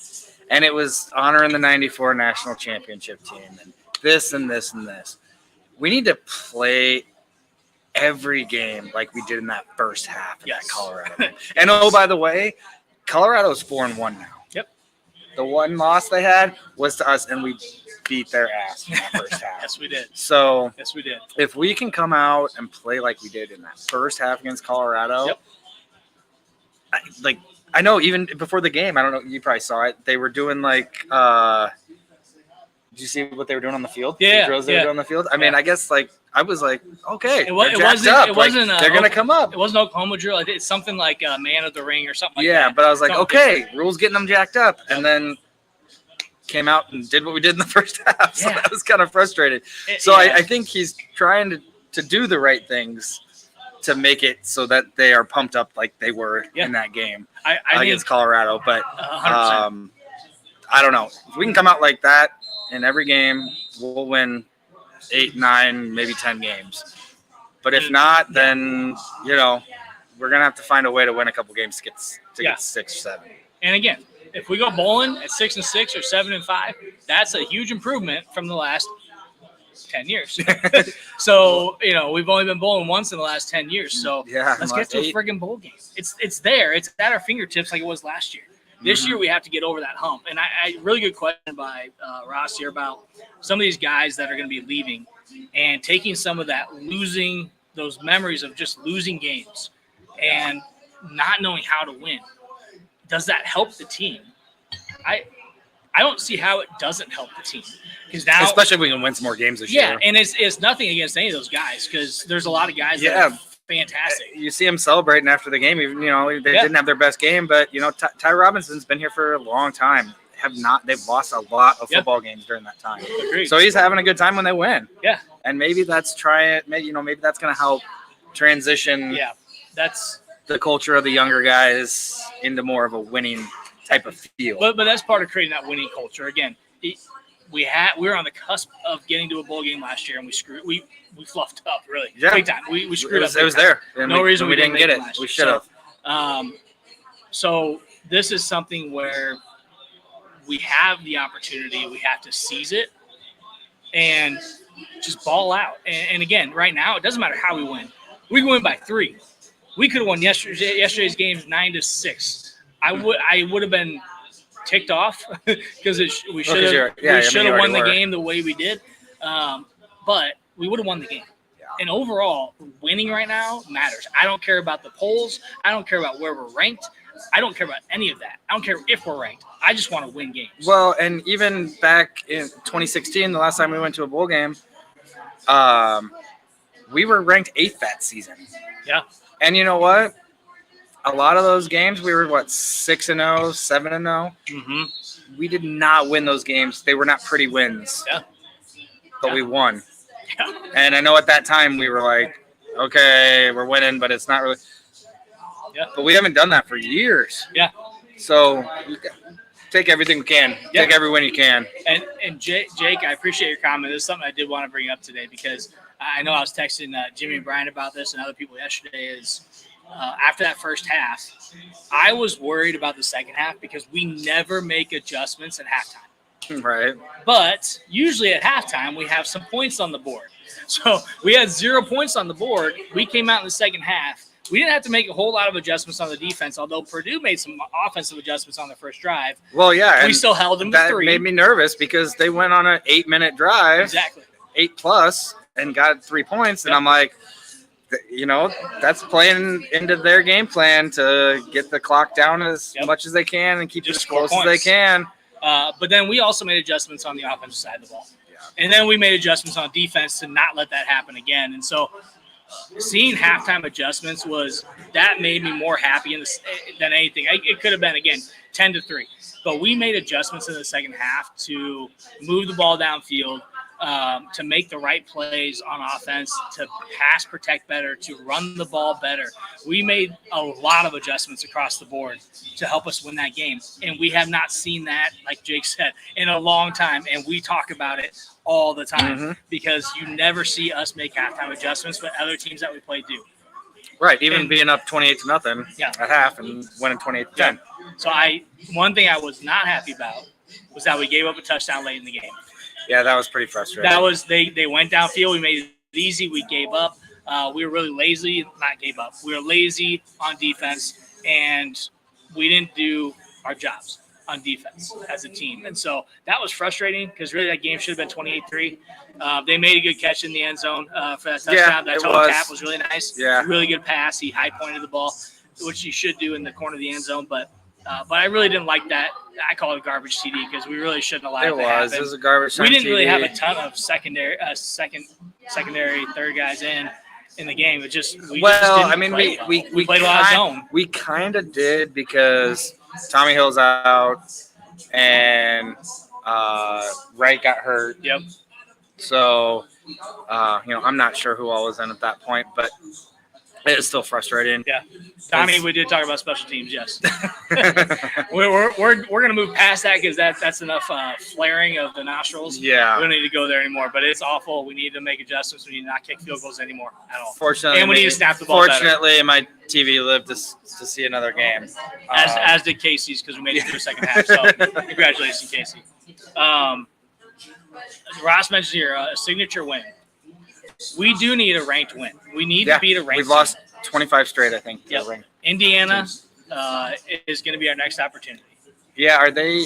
and it was honoring the '94 national championship team and this and this and this. We need to play every game like we did in that first half of that Colorado game. And by the way, Colorado's 4-1 now. Yep. The one loss they had was to us, and we beat their ass in that first half. Yes, we did. So, yes, we did. If we can come out and play like we did in that first half against Colorado, I know even before the game, I don't know, you probably saw it. They were doing like, did you see what they were doing on the field? Yeah, the drills they were doing on the field. I mean, I guess I was like, okay, it wasn't. They're gonna come up. It wasn't Oklahoma drill. It's something like Man of the Ring or something like that. Yeah, but I was like, okay, rules getting them jacked up, and then came out and did what we did in the first half. So that was kind of frustrated. I think he's trying to do the right things to make it so that they are pumped up like they were in that game against Colorado. But I don't know. If we can come out like that in every game, we'll win 8, 9, maybe 10 games. But if not, then, we're going to have to find a way to win a couple games to get 6 or 7. And again, if we go bowling at 6-6 or 7-5, that's a huge improvement from the last 10 years. So, we've only been bowling once in the last 10 years. So let's get to a friggin' bowl game. It's there. It's at our fingertips like it was last year. This year we have to get over that hump. And I really good question by Ross here about some of these guys that are going to be leaving and taking some of that those memories of just losing games and not knowing how to win. Does that help the team? I don't see how it doesn't help the team because now, especially if we can win some more games this year. Yeah, and it's nothing against any of those guys because there's a lot of guys that are fantastic. You see them celebrating after the game. Even they didn't have their best game, but Ty Robinson's been here for a long time. They've lost a lot of football games during that time. Agreed. So he's having a good time when they win. Yeah, and maybe that's maybe that's going to help transition. Yeah, that's the culture of the younger guys into more of a winning type of feel. But that's part of creating that winning culture. Again, we were on the cusp of getting to a bowl game last year, and we fluffed up really big time. We screwed up. It was there. No reason we didn't get it. We should have. So this is something where we have the opportunity. We have to seize it and just ball out. And again, right now, it doesn't matter how we win. We can win by 3. We could have won yesterday's games 9-6. I would have been ticked off because we should have won the game the way we did. But we would have won the game. Yeah. And overall, winning right now matters. I don't care about the polls. I don't care about where we're ranked. I don't care about any of that. I don't care if we're ranked. I just want to win games. Well, and even back in 2016, the last time we went to a bowl game, we were ranked 8th that season. Yeah. And you know what? A lot of those games, we were, 6-0, 7-0? Mm-hmm. We did not win those games. They were not pretty wins. Yeah. But we won. Yeah. And I know at that time we were like, okay, we're winning, but it's not really. Yeah. But we haven't done that for years. Yeah. So take everything we can. Yeah. Take every win you can. And Jake, I appreciate your comment. This is something I did want to bring up today because I know I was texting Jimmy and Brian about this and other people yesterday is after that first half, I was worried about the second half because we never make adjustments at halftime. Right. But usually at halftime, we have some points on the board. So we had 0 points on the board. We came out in the second half. We didn't have to make a whole lot of adjustments on the defense, although Purdue made some offensive adjustments on the first drive. Well, yeah. We still held them to 3. That made me nervous because they went on an 8-minute drive. Exactly. 8+, and got 3 points. And I'm like, that's playing into their game plan to get the clock down as much as they can and keep it as close as they can. But then we also made adjustments on the offensive side of the ball. Yeah. And then we made adjustments on defense to not let that happen again. And so seeing halftime adjustments that made me more happy than anything. It could have been, again, 10-3. But we made adjustments in the second half to move the ball downfield, to make the right plays on offense, to pass protect better, to run the ball better. We made a lot of adjustments across the board to help us win that game. And we have not seen that, like Jake said, in a long time. And we talk about it all the time because you never see us make halftime adjustments, but other teams that we play do. Right, even being up 28-0 at half and winning 28-10. Yeah. So one thing I was not happy about was that we gave up a touchdown late in the game. Yeah, that was pretty frustrating. That was they went downfield. We made it easy. We gave up. We were really lazy. Not gave up. We were lazy on defense, and we didn't do our jobs on defense as a team. And so that was frustrating because really that game should have been 28-3. They made a good catch in the end zone for that touchdown. Yeah, that total tap was really nice. Yeah. Really good pass. He high pointed the ball, which you should do in the corner of the end zone. But I really didn't like that. I call it a garbage TD because we really shouldn't allow it to happen. It was a garbage TD. We didn't really have a ton of secondary, third guys in the game. We just didn't play well. We played a lot of zone. We kind of did because Tommy Hill's out and Wright got hurt. Yep. So, I'm not sure who all was in at that point, but it is still frustrating. Yeah, Tommy, we did talk about special teams. Yes, we're gonna move past that because that's enough flaring of the nostrils. Yeah, we don't need to go there anymore. But it's awful. We need to make adjustments. We need to not kick field goals anymore at all. Fortunately, and we need to snap the ball. Fortunately, my TV lived to see another game. As did Casey's because we made it through the second half. So congratulations, Casey. Ross mentioned here a signature win. We do need a ranked win. We need to beat a ranked. We've lost 25 straight, I think. Yep. Indiana is going to be our next opportunity. Yeah, are they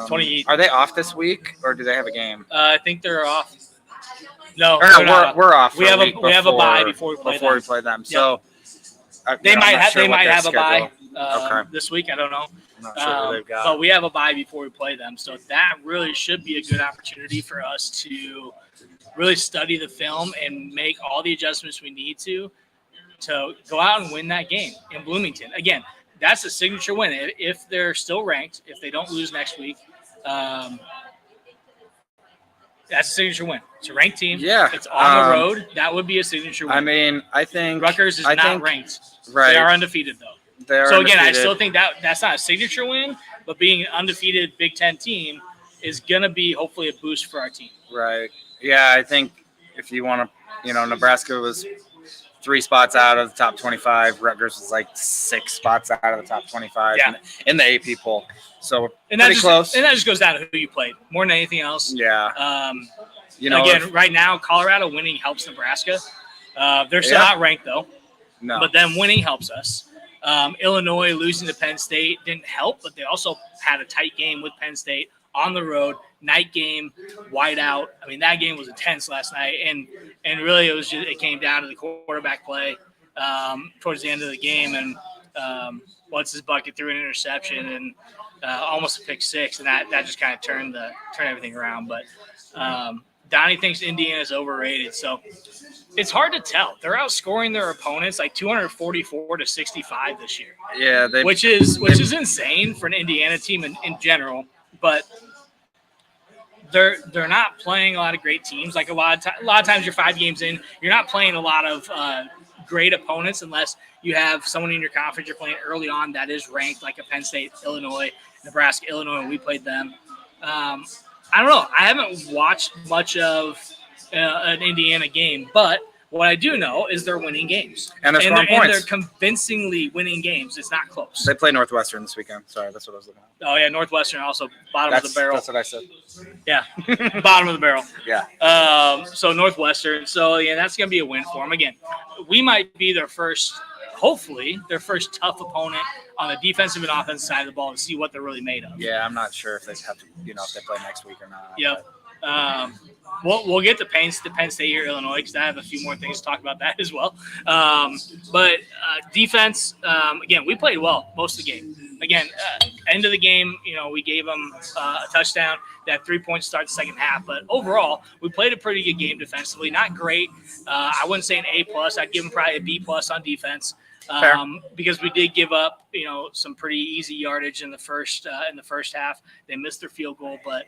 28? Are they off this week, or do they have a game? I think they're off. No, we're off. We have a bye before we play them. Yep. So they might have a bye okay. this week. I don't know. I'm not sure who they've got. But we have a bye before we play them, so that really should be a good opportunity for us to really study the film and make all the adjustments we need to go out and win that game in Bloomington. Again, that's a signature win. If they're still ranked, if they don't lose next week, that's a signature win. It's a ranked team. Yeah. It's on the road. That would be a signature win. I mean, I think Rutgers is not ranked. Right. They are undefeated, though. So, again, I still think that's not a signature win, but being an undefeated Big Ten team is going to be hopefully a boost for our team. Right. Yeah, I think if you want to, Nebraska was 3 spots out of the top 25. Rutgers was like 6 spots out of the top 25 in the AP poll. So pretty close. And that just goes down to who you played more than anything else. Yeah. Again, right now, Colorado winning helps Nebraska. They're still not ranked though. No. But them winning helps us. Illinois losing to Penn State didn't help, but they also had a tight game with Penn State on the road, night game, whiteout. I mean, that game was intense last night, and really it came down to the quarterback play towards the end of the game, and what's his bucket threw an interception and almost a pick six, and that just kind of turned everything around. But Donnie thinks Indiana's overrated, so it's hard to tell. They're outscoring their opponents like 244-65 this year. Yeah, which is insane for an Indiana team in general. But they're not playing a lot of great teams. Like a lot of times, you're 5 games in, you're not playing a lot of great opponents unless you have someone in your conference you're playing early on that is ranked, like a Penn State, Illinois, Nebraska, Illinois. And we played them. I don't know. I haven't watched much of an Indiana game, but what I do know is they're winning games. And they're scoring points. And they're convincingly winning games. It's not close. They play Northwestern this weekend. Sorry, that's what I was looking at. Oh, yeah, Northwestern also bottom of the barrel. That's what I said. Yeah, bottom of the barrel. Yeah. So Northwestern. So, yeah, that's going to be a win for them. Again, we might be hopefully, their first tough opponent on the defensive and offensive side of the ball to see what they're really made of. Yeah, I'm not sure if they have to, if they play next week or not. Yep. We'll get to Penn State here, Illinois, because I have a few more things to talk about that as well. But defense, again, we played well most of the game. Again, end of the game, we gave them a touchdown. They had 3 points to start the second half. But overall, we played a pretty good game defensively. Not great. I wouldn't say an A+. I'd give them probably a B+ on defense. Because we did give up, some pretty easy yardage in the first half. They missed their field goal, but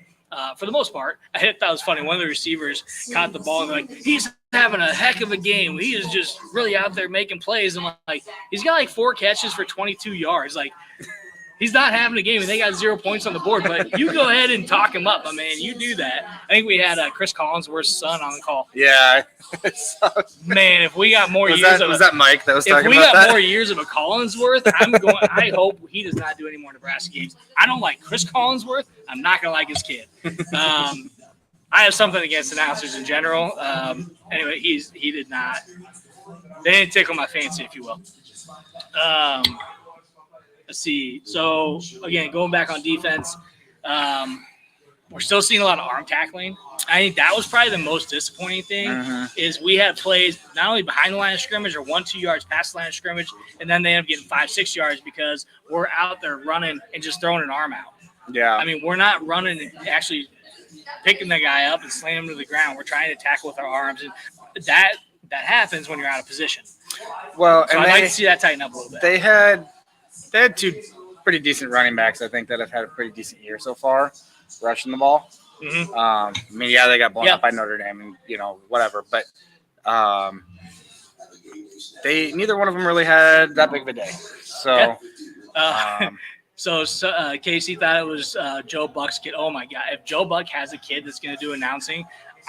for the most part, I thought it was funny. One of the receivers caught the ball and like, he's having a heck of a game. He is just really out there making plays. And like, he's got like 4 catches for 22 yards. Like, he's not having a game, and they got 0 points on the board. But you go ahead and talk him up, my man. You do that. I think we had Chris Collinsworth's son on the call. Yeah. Man, if we got more years was that Mike that was talking about that? If we got more years of a Collinsworth, I hope he does not do any more Nebraska games. I don't like Chris Collinsworth. I'm not going to like his kid. I have something against announcers in general. Anyway, he did not. They didn't tickle my fancy, if you will. Let's see. So, again, going back on defense, we're still seeing a lot of arm tackling. I think that was probably the most disappointing thing is we had plays not only behind the line of scrimmage or 1-2 yards past the line of scrimmage, and then they end up getting 5-6 yards because we're out there running and just throwing an arm out. Yeah. I mean, we're not running and actually picking the guy up and slamming him to the ground. We're trying to tackle with our arms, and that happens when you're out of position. Well, so and I'd like to see that tighten up a little bit. They had 2 pretty decent running backs, I think, that have had a pretty decent year so far, rushing the ball. I mean, yeah, they got blown up by Notre Dame and, whatever. But neither one of them really had that big of a day. So, So Casey thought it was Joe Buck's kid. Oh, my God. If Joe Buck has a kid that's going to do announcing,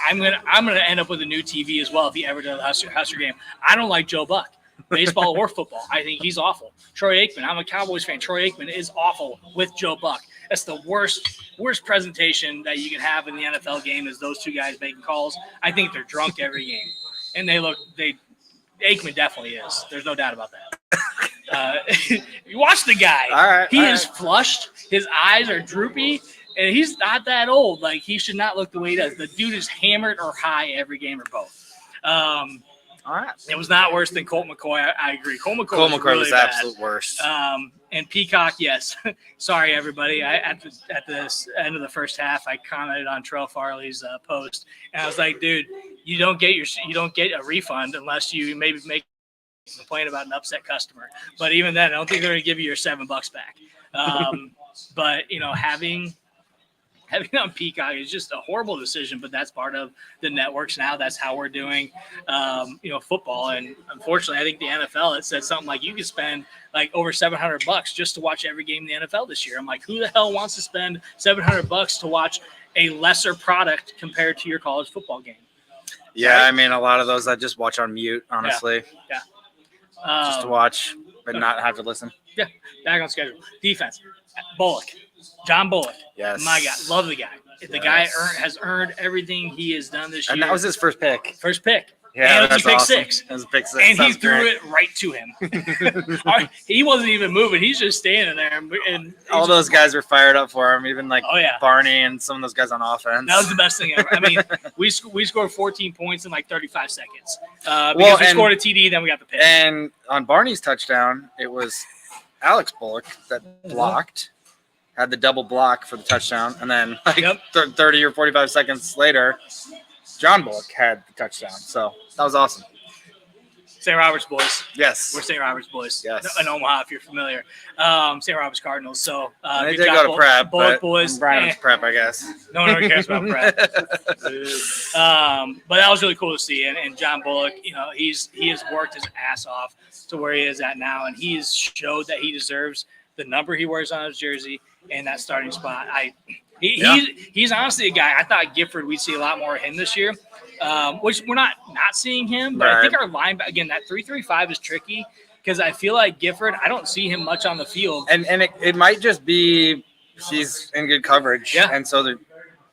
I'm gonna end up with a new TV as well if he ever does a Husker game. I don't like Joe Buck, baseball or football. I think he's awful. Troy Aikman, I'm a Cowboys fan. Troy Aikman is awful with Joe Buck. That's the worst presentation that you can have in the NFL game is those 2 guys making calls. I think they're drunk every game. And Aikman definitely is. There's no doubt about that. You watch the guy. All right, he is flushed. His eyes are droopy. And he's not that old. Like, he should not look the way he does. The dude is hammered or high every game or both. All right. It was not worse than Colt McCoy. I agree. Colt McCoy was really the bad. Absolute worst. And Peacock, yes. Sorry, everybody. At the end of the first half, I commented on Terrell Farley's post, and I was like, "Dude, you don't get a refund unless you maybe make a complaint about an upset customer. But even then, I don't think they're going to give you your $7 back. But having on Peacock is just a horrible decision, but that's part of the networks now. That's how we're doing, football. And unfortunately, I think the NFL, it said something like you could spend like over $700 just to watch every game in the NFL this year. I'm like, who the hell wants to spend $700 to watch a lesser product compared to your college football game? Yeah, right? I mean, a lot of those I just watch on mute, honestly. Yeah. Just to watch, but not have to listen. Yeah, back on schedule. Defense, Bullock. John Bullock. Yes. My God. Love the guy. The guy has earned everything he has done this year. And that was his first pick. First pick. Yeah, and it was a pick six. It was a pick six. And he threw it right to him. He wasn't even moving. He's just standing there. And all those guys were fired up for him, even like yeah. Barney and some of those guys on offense. That was the best thing ever. I mean, we scored 14 points in like 35 seconds. Because we scored a TD, then we got the pick. And on Barney's touchdown, it was Alex Bullock that blocked, had the double block for the touchdown. And then 30 or 45 seconds later, John Bullock had the touchdown. So that was awesome. St. Robert's boys. Yes. We're St. Robert's boys. Yes. In Omaha, if you're familiar. St. Robert's Cardinals. So they did go to prep, Bullock boys. Brian's prep, I guess. No one ever cares about prep. But that was really cool to see. And John Bullock, he has worked his ass off to where he is at now, and he has showed that he deserves the number he wears on his jersey and that starting spot. He's honestly a guy. I thought Gifford, we'd see a lot more of him this year, which we're not seeing him. But I think our linebacker, again, that 3-3-5 is tricky because I feel like Gifford, I don't see him much on the field. And it might just be he's in good coverage. Yeah. And so,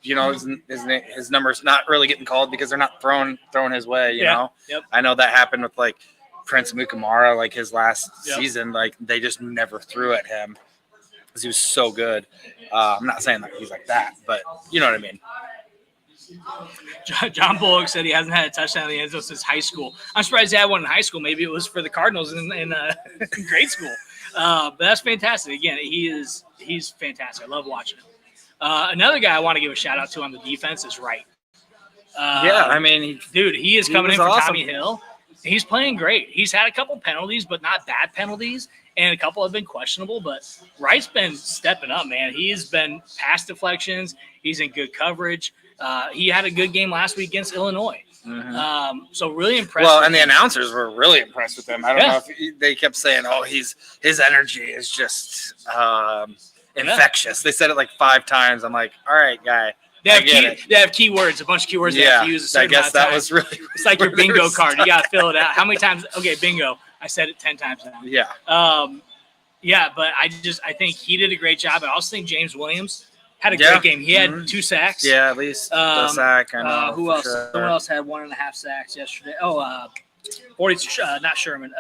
his number's not really getting called because they're not thrown his way, you know. Yep. I know that happened with, like, Prince Mukamara, like, his last season. Like, they just never threw at him because he was so good. I'm not saying that he's like that, but you know what I mean. John Bullock said he hasn't had a touchdown in the end zone since high school. I'm surprised he had one in high school. Maybe it was for the Cardinals in grade school. But that's fantastic. Again, he's fantastic. I love watching him. Another guy I want to give a shout out to on the defense is Wright. I mean, he is coming in for awesome. Tommy Hill. He's playing great. He's had a couple penalties, but not bad penalties, and a couple have been questionable. But Wright's been stepping up, man. He's been pass deflections. He's in good coverage. He had a good game last week against Illinois. Mm-hmm. So really impressed. Well, and the announcers were really impressed with him. I don't know if they kept saying, "Oh, his energy is just infectious." They said it like 5 times. I'm like, "All right, guy." They have keywords, a bunch of keywords they have to use. I guess that was really. It's like your bingo card. You got to fill it out. How many times? Okay, bingo. I said it 10 times now. Yeah. But I think he did a great job. I also think James Williams had a great game. He had 2 sacks. Yeah, at least a sack. I know. Who else? Sure. Someone else had 1.5 sacks yesterday. 40. Not Sherman.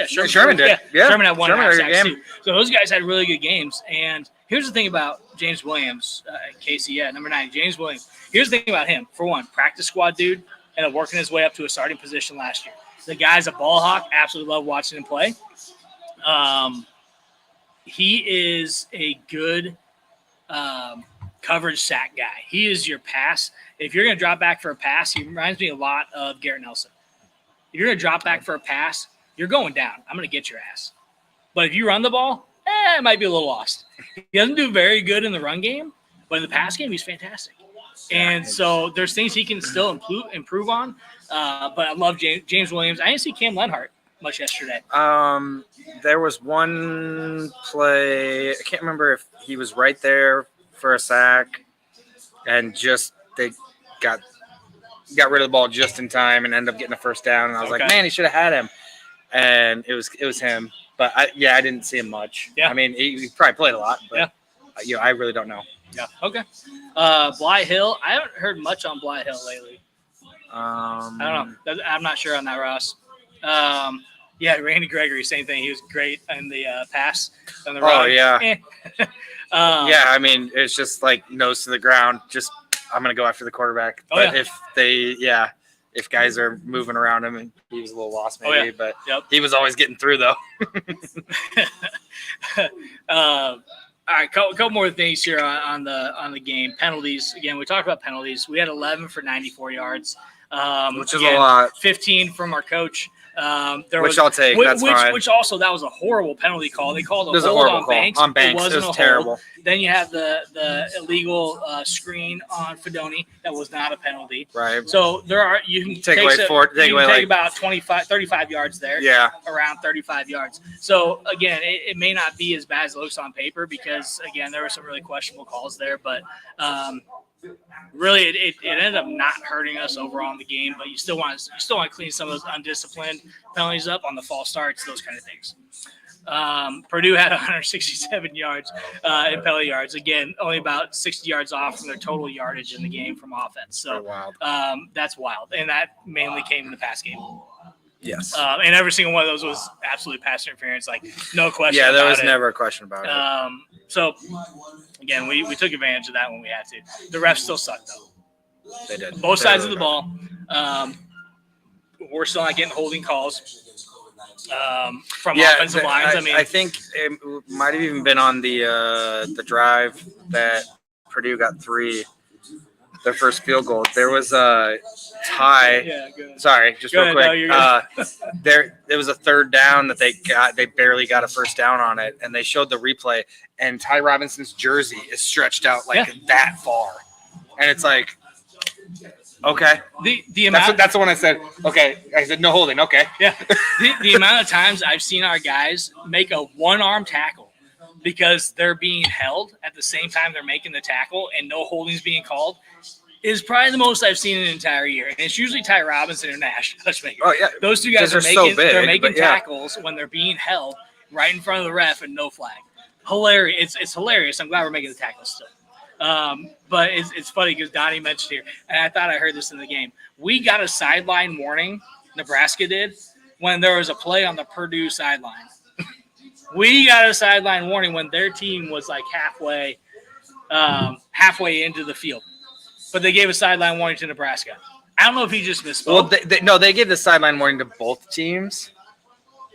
Sherman did. Yeah. Sherman had 1.5 sacks too. So those guys had really good games. And here's the thing about James Williams, Casey, number 9, James Williams. Here's the thing about him. For one, practice squad dude, and working his way up to a starting position last year. The guy's a ball hawk. Absolutely love watching him play. He is a good coverage sack guy. He is your pass. If you're going to drop back for a pass, he reminds me a lot of Garrett Nelson. If you're going to drop back for a pass, you're going down. I'm going to get your ass. But if you run the ball, it might be a little lost. He doesn't do very good in the run game, but in the pass game, he's fantastic. And so there's things he can still improve on. But I love James Williams. I didn't see Cam Lenhart much yesterday. There was one play. I can't remember if he was right there for a sack, and just they got rid of the ball just in time and ended up getting a first down. And I was like, man, he should have had him. And it was him. But I didn't see him much. Yeah. I mean, he probably played a lot, but I really don't know. Yeah. Okay. Bly Hill. I haven't heard much on Bly Hill lately. I don't know. I'm not sure on that, Ross. Randy Gregory, same thing. He was great in the pass on the run. Oh, yeah. I mean, it's just like nose to the ground. Just I'm going to go after the quarterback. But if guys are moving around him, and he was a little lost maybe, but he was always getting through though. All right, couple more things here on the game. Penalties. Again, we talked about penalties. We had 11 for 94 yards, which is a lot. 15 from our coach. Which I'll take. That's fine. Which also, that was a horrible penalty call. They called a hold on Banks. On Banks, it was terrible. Then you have the illegal screen on Fedoni. That was not a penalty. Right. So you can take about 35 yards there. Yeah. Around 35 yards. So again, it may not be as bad as it looks on paper because again there were some really questionable calls there, but really it ended up not hurting us overall in the game. But you still want to clean some of those undisciplined penalties up on the false starts, those kind of things. Purdue had 167 yards in penalty yards. Again, only about 60 yards off from their total yardage in the game from offense. So that's wild. And that mainly came in the pass game. Yes. And every single one of those was absolutely pass interference, like no question. Yeah, there was never a question about it. So, again, we took advantage of that when we had to. The refs still suck, though. They did. Both sides of the ball. We're still not getting holding calls from offensive lines. I think it might have even been on the drive that Purdue got 3, their first field goal. There was a tie. Yeah, good. Sorry, just Go real ahead, quick. There was a third down that they barely got a first down on it, and they showed the replay, and Ty Robinson's jersey is stretched out that far, and it's like, okay. The amount that's the one I said. Okay, I said no holding. Okay. Yeah. The amount of times I've seen our guys make a one-arm tackle because they're being held at the same time they're making the tackle and no holdings being called is probably the most I've seen in an entire year. And it's usually Ty Robinson or Nash Touchmaker. Oh, yeah. Those two guys are so big, they're making tackles when they're being held right in front of the ref and no flag. Hilarious. It's hilarious. I'm glad we're making the tackles still. But it's funny because Donnie mentioned here, and I thought I heard this in the game. We got a sideline warning, Nebraska did, when there was a play on the Purdue sideline. We got a sideline warning when their team was like halfway into the field. But they gave a sideline warning to Nebraska. I don't know if he just misspoke. Well, they gave the sideline warning to both teams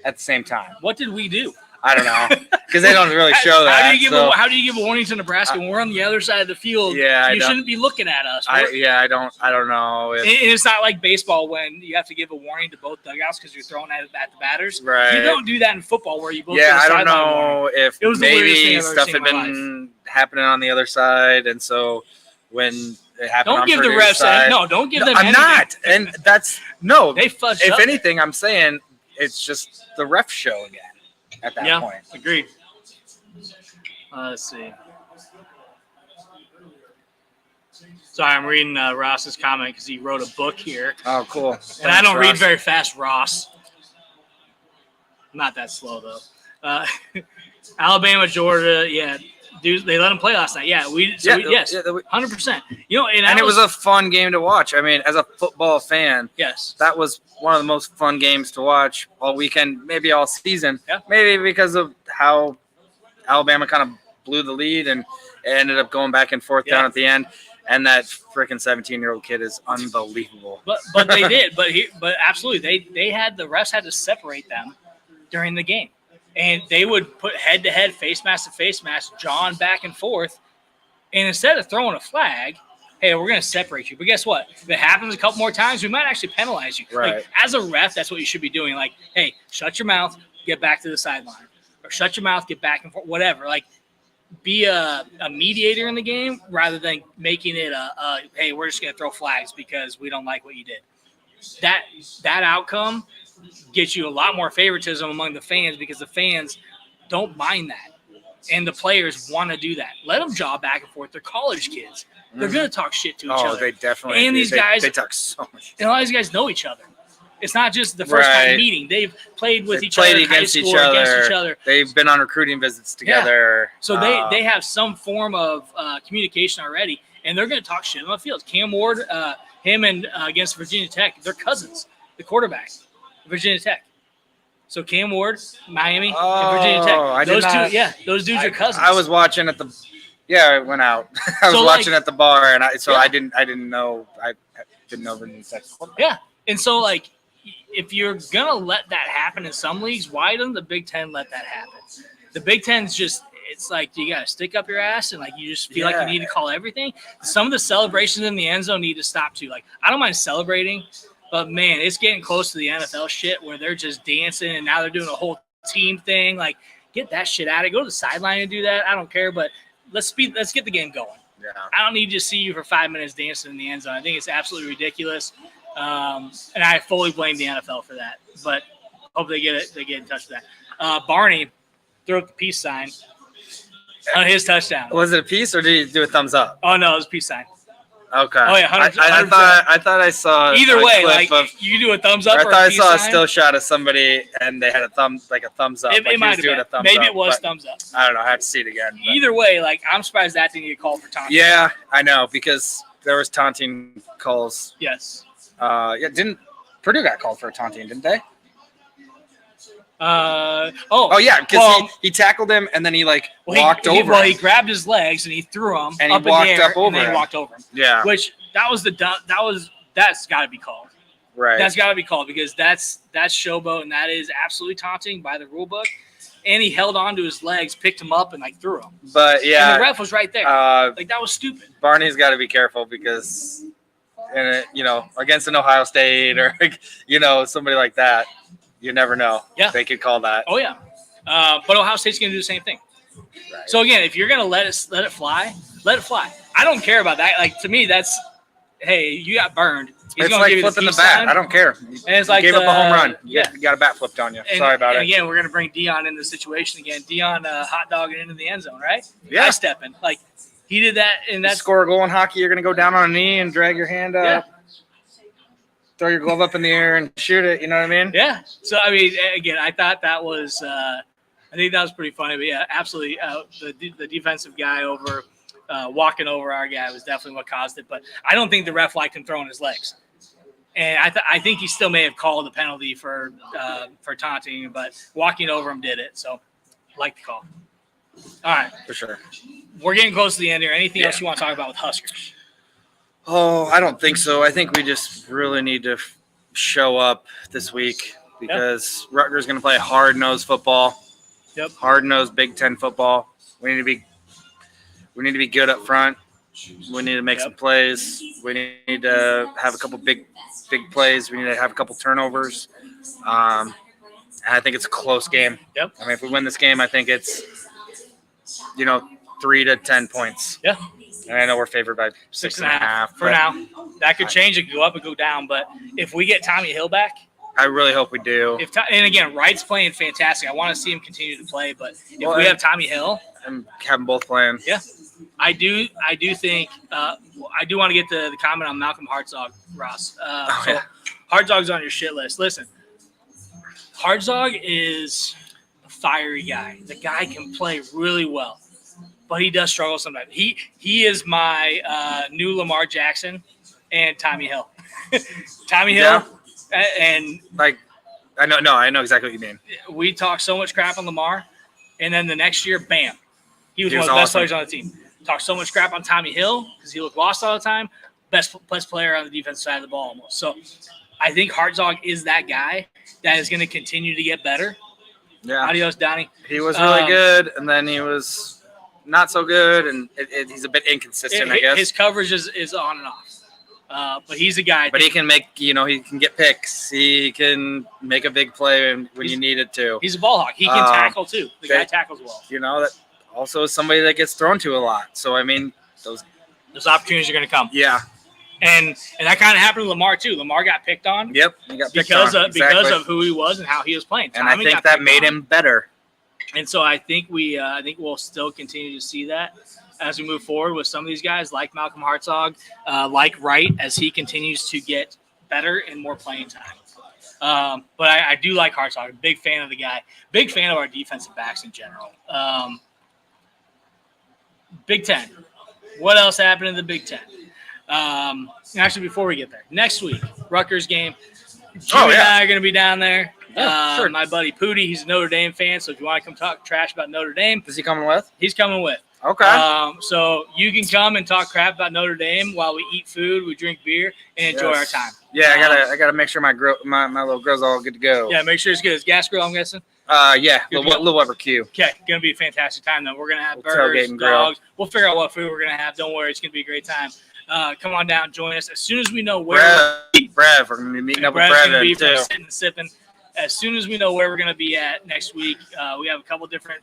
at the same time. What did we do? I don't know, because they don't really show that. How do you give a warning to Nebraska when we're on the other side of the field? Yeah, you shouldn't be looking at us. I don't know. And it's not like baseball when you have to give a warning to both dugouts because you're throwing at the batters. Right. You don't do that in football where you both. Yeah, I don't know if maybe stuff had been life. happening on the other side, and so when it happened, don't give the refs side, don't give them. I'm anything. not, and that's no. They fudged. If anything, I'm saying it's just the ref show again. At that point. Agreed. Let's see. Sorry, I'm reading Ross's comment because he wrote a book here. Oh, cool. And Thanks, I don't read Ross. very fast, Ross. I'm not that slow, though. Alabama, Georgia, yeah. Dude, they let them play last night. Yeah, yes, 100%. You know, and it was a fun game to watch. I mean, as a football fan, yes, that was one of the most fun games to watch all weekend, maybe all season. Yeah. Maybe because of how Alabama kind of blew the lead and ended up going back and forth down at the end. And that freaking 17-year-old kid is unbelievable. But they did. But absolutely, the refs had to separate them during the game. And they would put head-to-head, face mask to face mask, jawing back and forth. And instead of throwing a flag, hey, we're going to separate you. But guess what? If it happens a couple more times, we might actually penalize you. Right. Like, as a ref, that's what you should be doing. Like, hey, shut your mouth, get back to the sideline. Or shut your mouth, get back and forth, whatever. Like, be a mediator in the game rather than making it hey, we're just going to throw flags because we don't like what you did. That outcome gets you a lot more favoritism among the fans because the fans don't mind that. And the players want to do that. Let them jaw back and forth. They're college kids. They're going to talk shit to each other. Oh, they definitely and do. These guys, they talk so much. And a lot of these guys know each other. It's not just the first time meeting. They've played with each other, against each other. They've been on recruiting visits together. Yeah. So they have some form of communication already, and they're going to talk shit on the field. Cam Ward, him and against Virginia Tech, they're cousins, the quarterback, Virginia Tech. So Cam Ward, Miami, and Virginia Tech. Those dudes are cousins. I was watching at the I went out. I was watching at the bar, and I didn't know Virginia Tech. Yeah, and so like, if you're gonna let that happen in some leagues, why doesn't the Big Ten let that happen? The Big Ten's just, it's like you gotta stick up your ass and like you just feel like you need to call everything. Some of the celebrations in the end zone need to stop too. Like, I don't mind celebrating, but man, it's getting close to the NFL shit where they're just dancing and now they're doing a whole team thing. Like, get that shit out of it. Go to the sideline and do that. I don't care, but let's get the game going. Yeah. I don't need to see you for 5 minutes dancing in the end zone. I think it's absolutely ridiculous. And I fully blame the NFL for that, but hope they get in touch with that. Barney threw up the peace sign on his touchdown. Was it a peace or did he do a thumbs up? Oh no, it was a peace sign. Okay. Oh yeah, 100%. I thought I saw Either a way, clip like you do a thumbs up. I or thought I peace saw a sign. still shot of somebody and they had a thumbs up. It like he might was have doing been. a thumbs Maybe up, it was but thumbs up. I don't know. I have to see it again. But. Either way, like I'm surprised that didn't get called for taunting. Yeah, I know because there was taunting calls. Yes. Didn't Purdue got called for a taunting, didn't they? Oh yeah, because he tackled him and then he walked over. Well, he grabbed his legs and he threw him and he up walked in the air, up over and then him. he walked over him. Yeah, Which that's got to be called. right. That's got to be called because that's showboat and that is absolutely taunting by the rule book. And he held on to his legs, picked him up, and threw him. But yeah, and the ref was right there. That was stupid. Barney's got to be careful because, against an Ohio State or somebody like that, you never know. Yeah, they could call that. Oh yeah, but Ohio State's going to do the same thing. Right. So again, if you're going to let it fly, let it fly. I don't care about that. Like to me, that's hey, you got burned. He's it's like give flipping you the bat. sign. I don't care. And it's like you gave up a home run. Yeah, you got a bat flipped on you. Sorry about it. Again, we're going to bring Dion into the situation again. Dion hot dogging into the end zone, right? Yeah, stepping like he did that, and that's score a goal in hockey. You're going to go down on a knee and drag your hand up. Throw your glove up in the air and shoot it. You know what I mean? Yeah. So, I mean, again, I thought that was I think that was pretty funny. But, yeah, absolutely. The defensive guy walking over our guy was definitely what caused it. But I don't think the ref liked him throwing his legs. And I think he still may have called the penalty for taunting, but walking over him did it. So, like the call. All right. For sure. We're getting close to the end here. Anything else you want to talk about with Huskers? Oh, I don't think so. I think we just really need to show up this week because Rutgers is going to play hard-nosed football. Yep. Hard-nosed Big Ten football. We need to be good up front. We need to make some plays. We need to have a couple big plays. We need to have a couple turnovers. And I think it's a close game. Yep. I mean, if we win this game, I think it's 3 to 10 points. Yeah. And I know we're favored by 6.5 for now. That could change. It could go up and go down. But if we get Tommy Hill back, I really hope we do. And again, Wright's playing fantastic. I want to see him continue to play. But if we have Tommy Hill and have them both playing, I do think I do want to get to the comment on Malcolm Hartzog, Ross. Hartzog's on your shit list. Listen, Hartzog is a fiery guy. The guy can play really well. But he does struggle sometimes. He is my new Lamar Jackson and Tommy Hill. Tommy Hill, and I know exactly what you mean. We talk so much crap on Lamar, and then the next year, bam, he was one of the best players on the team. Talk so much crap on Tommy Hill because he looked lost all the time. Best player on the defensive side of the ball almost. So I think Hartzog is that guy that is going to continue to get better. Yeah. Adios, Donnie. He was really good, and then he was not so good, and he's a bit inconsistent, I guess. His coverage is on and off. But he's a guy. But he can make, he can get picks. He can make a big play when you need it to. He's a ball hawk. He can tackle, too. The guy tackles well. That also is somebody that gets thrown to a lot. So, I mean, those opportunities are going to come. Yeah. And that kind of happened to Lamar, too. Lamar got picked on. Yep. He got picked because on. Because of who he was and how he was playing. And I think that made him better. And so I think we'll still continue to see that as we move forward with some of these guys like Malcolm Hartzog, like Wright, as he continues to get better and more playing time. But I do like Hartzog. I'm a big fan of the guy. Big fan of our defensive backs in general. Big Ten. What else happened in the Big Ten? Actually, before we get there, next week, Rutgers game. Jimmy and I are going to be down there. Yeah, sure. My buddy Pooty, he's a Notre Dame fan, so if you want to come talk trash about Notre Dame. Is he coming with? He's coming with. Okay. So you can come and talk crap about Notre Dame while we eat food, we drink beer, and enjoy our time. Yeah, I gotta make sure my little grill's all good to go. Yeah, make sure it's good. It's gas grill, I'm guessing. Little Weber Q. Okay, gonna be a fantastic time though. We're gonna have tailgate burgers, and dogs. We'll figure out what food we're gonna have. Don't worry, it's gonna be a great time. Come on down, join us as soon as we know where. Brev, we're gonna be meeting up with Brev too. Sitting and sipping. As soon as we know where we're going to be at next week, we have a couple different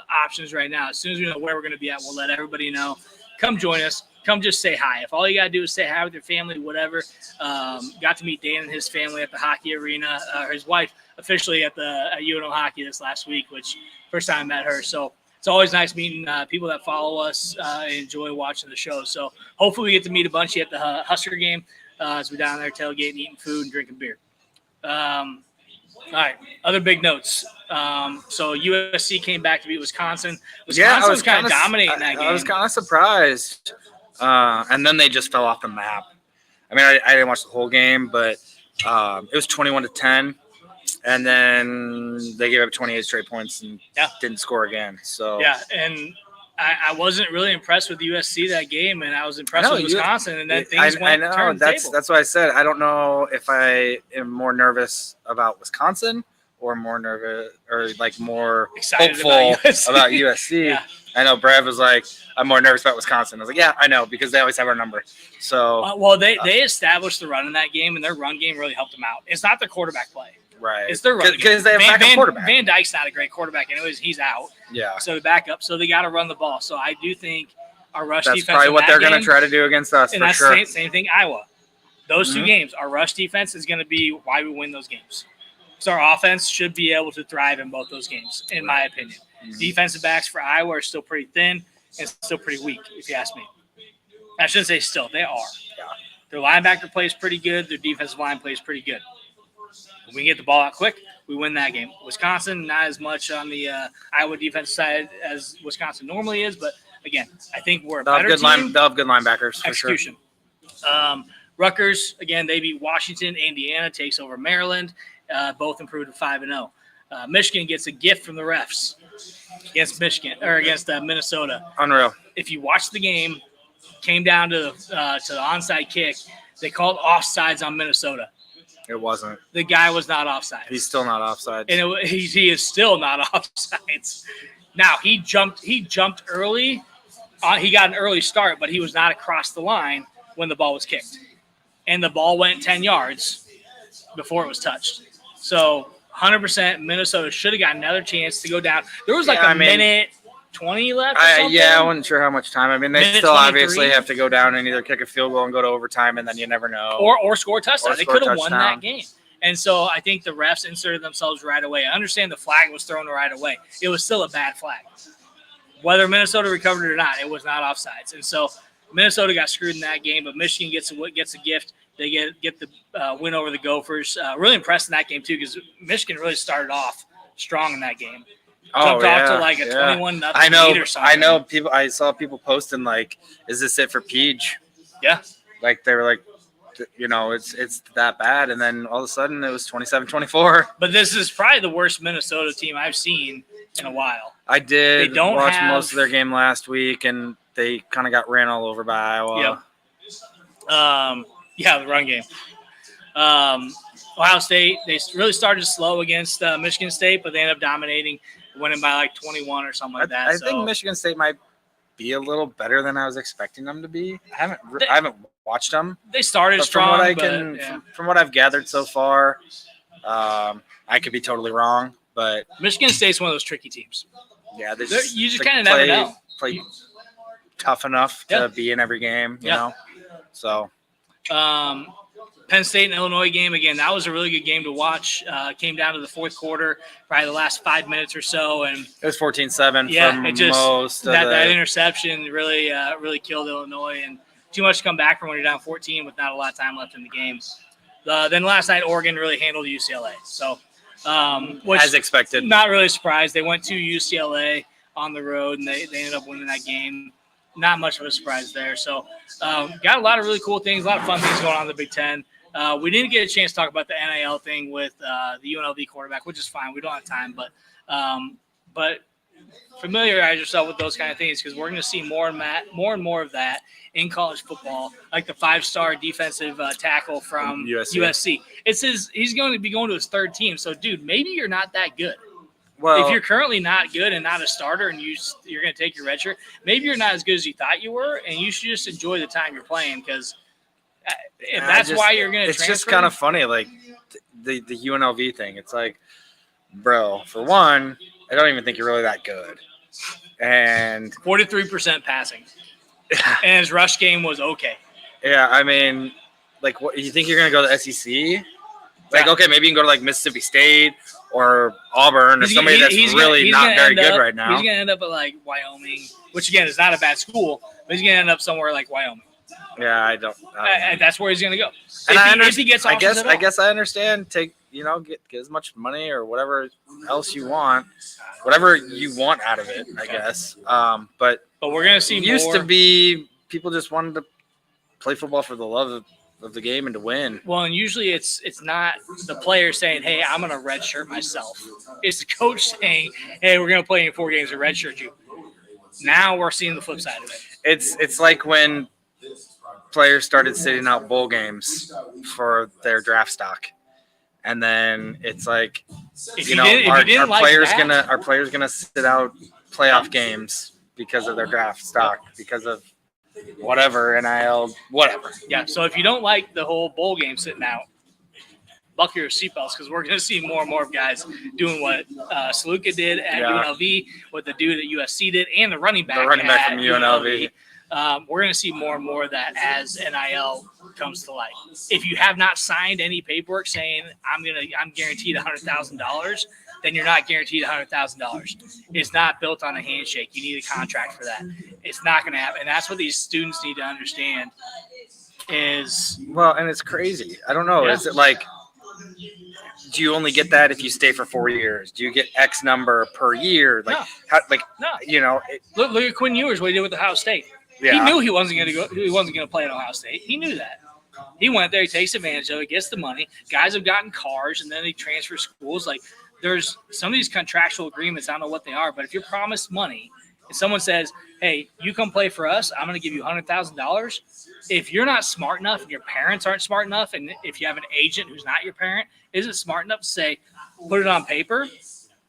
options right now. As soon as we know where we're going to be at, we'll let everybody know. Come join us. Come just say hi. If all you got to do is say hi with your family, whatever. Got to meet Dan and his family at the hockey arena. His wife officially at UNO hockey this last week, which first time I met her. So it's always nice meeting people that follow us and enjoy watching the show. So hopefully we get to meet a bunch of you at the Husker game as we're down there tailgating, eating food, and drinking beer. All right, other big notes. So USC came back to beat Wisconsin. Wisconsin was kind of dominating that game. I was kind of surprised. And then they just fell off the map. I mean, I didn't watch the whole game, but it was 21-10. And then they gave up 28 straight points and didn't score again. So yeah, and I wasn't really impressed with USC that game, and I was impressed with Wisconsin, and then things went turntable. That's why I said I don't know if I am more nervous about Wisconsin or more nervous or like more excited hopeful about USC. Yeah. I know Brad was like, I'm more nervous about Wisconsin. I was like, yeah, I know, because they always have our number. So well, they established the run in that game, and their run game really helped them out. It's not their quarterback play. Right. It's their run because they have a backup quarterback. Van Dyke's not a great quarterback anyways. He's out. Yeah. So the backup. So they got to run the ball. So I do think our rush defense. That's probably what they're going to try to do against us, and for that's sure. Same thing Iowa. Those two games, our rush defense is going to be why we win those games. So our offense should be able to thrive in both those games, in my opinion. Defensive backs for Iowa are still pretty thin and still pretty weak, if you ask me. I shouldn't say still. They are. Yeah. Their linebacker plays pretty good. Their defensive line plays pretty good. If we can get the ball out quick, we win that game. Wisconsin, not as much on the Iowa defense side as Wisconsin normally is, but again, I think we're a better team. They'll have good linebackers for execution. Sure. Rutgers, again, they beat Washington. Indiana takes over Maryland. Both improved to 5-0. Michigan gets a gift from the refs against Minnesota. Unreal. If you watch the game, came down to the onside kick. They called offsides on Minnesota. It wasn't. The guy was not offside. He's still not offside. And he is still not offsides. Now, he jumped early. He got an early start, but he was not across the line when the ball was kicked. And the ball went 10 yards before it was touched. So 100% Minnesota should have got another chance to go down. There was like minute 20 left or something. I wasn't sure how much time. I mean, they Minute still 23. obviously have to go down and either kick a field goal and go to overtime, and then you never know. Or score a touchdown. They could have won touchdown. that game. And so I think the refs inserted themselves right away. I understand the flag was thrown right away. It was still a bad flag. Whether Minnesota recovered it or not, it was not offsides. And so Minnesota got screwed in that game, but Michigan gets a gift. They get the win over the Gophers. Really impressed in that game, too, because Michigan really started off strong in that game. Jumped off to like a 21-0 lead or something. I know. I saw people posting like, "Is this it for Peach?" Yeah. Like they were like, it's that bad, and then all of a sudden it was 27-24. But this is probably the worst Minnesota team I've seen in a while. I did watch most of their game last week, and they kind of got ran all over by Iowa. Yep. Yeah, the run game. Ohio State, they really started slow against Michigan State, but they ended up dominating, winning by like 21 or something like that. I think Michigan State might be a little better than I was expecting them to be. I haven't watched them. They started strong, from what I've gathered so far, I could be totally wrong, but Michigan State's one of those tricky teams. Yeah, you just kind of never know. Play tough enough to be in every game, you know. So, Penn State and Illinois game, again, that was a really good game to watch. Came down to the fourth quarter, probably the last 5 minutes or so. And it was 14-7 for most of that interception really killed Illinois. And too much to come back from when you're down 14 with not a lot of time left in the game. Then last night, Oregon really handled UCLA. So, as expected. Not really surprised. They went to UCLA on the road, and they ended up winning that game. Not much of a surprise there. So, got a lot of really cool things, a lot of fun things going on in the Big Ten. We didn't get a chance to talk about the NIL thing with the UNLV quarterback, which is fine. We don't have time, but familiarize yourself with those kind of things because we're going to see more and more of that in college football, like the 5-star defensive tackle from USC. It says he's going to be going to his third team. So, dude, maybe you're not that good. Well, if you're currently not good and not a starter and you're going to take your red shirt, maybe you're not as good as you thought you were, and you should just enjoy the time you're playing because if that's why you're going to transfer. It's just kind of funny, like the UNLV thing. It's like, bro, for one, I don't even think you're really that good. And 43% passing. And his rush game was okay. Yeah, I mean, like, what you think you're going to go to the SEC? Like, okay, maybe you can go to, like, Mississippi State or Auburn or somebody that's really not very good right now. He's going to end up at like Wyoming, which again is not a bad school, but he's going to end up somewhere like Wyoming. Yeah, I don't. That's where he's going to go. And if he gets I guess I understand. Get as much money or whatever else you want, whatever you want out of it. I guess. But we're going to see. Used to be people just wanted to play football for the love of the game and to win. Well, and usually it's not the player saying, "Hey, I'm going to redshirt myself." It's the coach saying, "Hey, we're going to play in 4 games and redshirt you." Now we're seeing the flip side of it. It's like when players started sitting out bowl games for their draft stock, and then it's like, are players gonna sit out playoff games because of their draft stock, because of whatever NIL, whatever. Yeah. So if you don't like the whole bowl game sitting out, buckle your seatbelts, because we're going to see more and more of guys doing what Saluka did at UNLV, what the dude at USC did, and the running back from UNLV. We're going to see more and more of that as NIL comes to light. If you have not signed any paperwork saying I'm guaranteed $100,000, then you're not guaranteed $100,000. It's not built on a handshake. You need a contract for that. It's not going to happen. And that's what these students need to understand is. Well, and it's crazy. I don't know. Yeah. Is it like, do you only get that if you stay for 4 years? Do you get X number per year? Like, no. Look at Quinn Ewers, what he did with Ohio State. Yeah. He knew he wasn't going to go. He wasn't going to play at Ohio State. He knew that. He went there. He takes advantage of it. Gets the money. Guys have gotten cars, and then they transfer schools. Like, there's some of these contractual agreements. I don't know what they are, but if you're promised money, and someone says, "Hey, you come play for us. I'm going to give you $100,000." If you're not smart enough, and your parents aren't smart enough, and if you have an agent who's not your parent isn't smart enough to say, "Put it on paper,"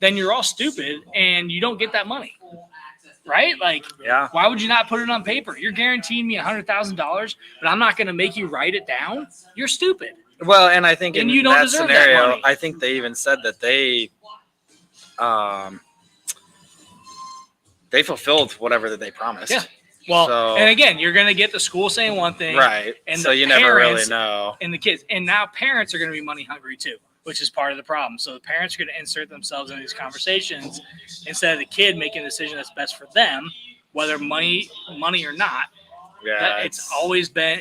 then you're all stupid, and you don't get that money. Right? Like, yeah. Why would you not put it on paper? You're guaranteeing me $100,000, but I'm not going to make you write it down. You're stupid. Well, and I think in you don't that deserve scenario, that money. I think they even said that they fulfilled whatever that they promised. Yeah. Well, and again, you're going to get the school saying one thing, right? And so you never really know. And the kids, and now parents are going to be money hungry too, which is part of the problem. So the parents are going to insert themselves in these conversations instead of the kid making a decision that's best for them, whether money or not. Yeah, it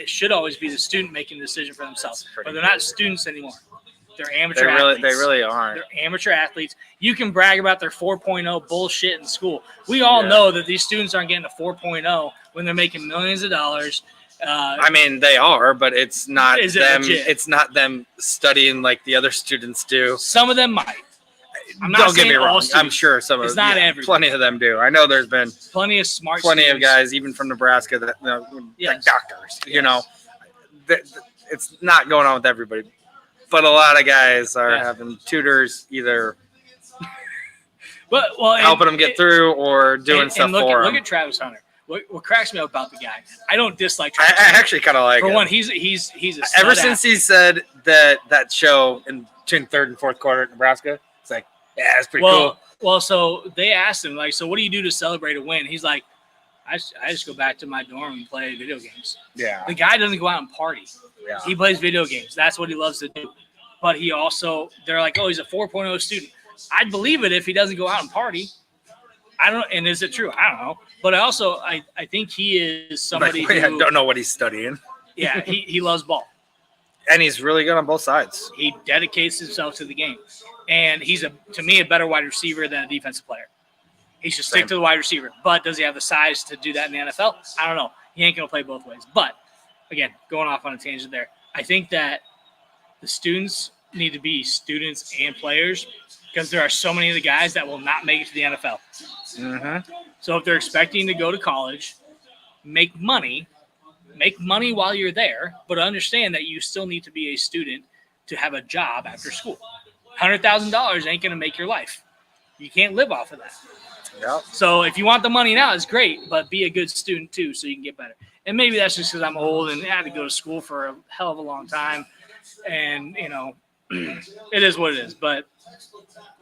should always be the student making the decision for themselves. But they're not students anymore. They're amateur athletes. They really aren't. They're amateur athletes. You can brag about their 4.0 bullshit in school. We all know that these students aren't getting a 4.0 when they're making millions of dollars. I mean, they are, but it's not them. Legit? It's not them studying like the other students do. Some of them might. Don't get me wrong. I'm sure some of them. Plenty of them do. I know there's been plenty of smart, of guys, even from Nebraska, that like doctors. You know, it's not going on with everybody, but a lot of guys are having tutors either. Helping them get through or doing stuff for them. Look at Travis Hunter. What cracks me up about the guy? I don't dislike Travis. I actually kind of like him. For one, he's a ever since he said that show between third and fourth quarter at Nebraska, it's like, yeah, it's pretty cool. Well, so they asked him, like, so what do you do to celebrate a win? He's like, I just go back to my dorm and play video games. Yeah. The guy doesn't go out and party. Yeah. He plays video games. That's what he loves to do. But he also, they're like, oh, he's a 4.0 student. I'd believe it if he doesn't go out and party. And is it true? I don't know. But I think he is somebody who I don't know what he's studying. Yeah, he loves ball. And he's really good on both sides. He dedicates himself to the game. And he's, to me, a better wide receiver than a defensive player. He should stick to the wide receiver. But does he have the size to do that in the NFL? I don't know. He ain't going to play both ways. But, again, going off on a tangent there, I think that the students need to be students and players because there are so many of the guys that will not make it to the NFL. Mm-hmm. So if they're expecting to go to college, make money while you're there, but understand that you still need to be a student to have a job after school. $100,000 ain't going to make your life. You can't live off of that. Yep. So if you want the money now, it's great, but be a good student too so you can get better. And maybe that's just because I'm old and I had to go to school for a hell of a long time. And, it is what it is. But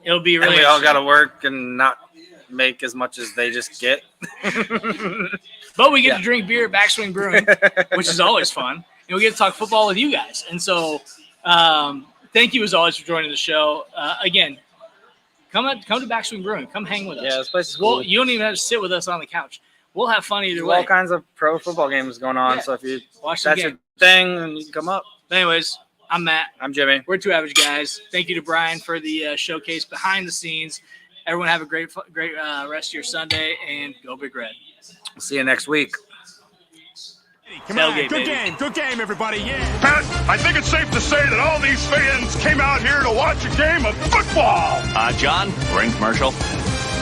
it'll be really. And we all got to work and not make as much as they just get. But we get to drink beer at Backswing Brewing, which is always fun. And we get to talk football with you guys. And so thank you as always for joining the show. Again, come to Backswing Brewing. Come hang with us. Yeah, this place is cool. Well, you don't even have to sit with us on the couch. We'll have fun either There's way. all kinds of pro football games going on. Yeah. So if you Watch the that's game. your thing, then you can come up. But anyways, I'm Matt. I'm Jimmy. We're Two Average Guys. Thank you to Brian for the showcase behind the scenes. Everyone have a great rest of your Sunday, and go Big Red. See you next week. Come on, Tailgate, good baby. good game, everybody, yeah. Pat, I think it's safe to say that all these fans came out here to watch a game of football. John, ring commercial.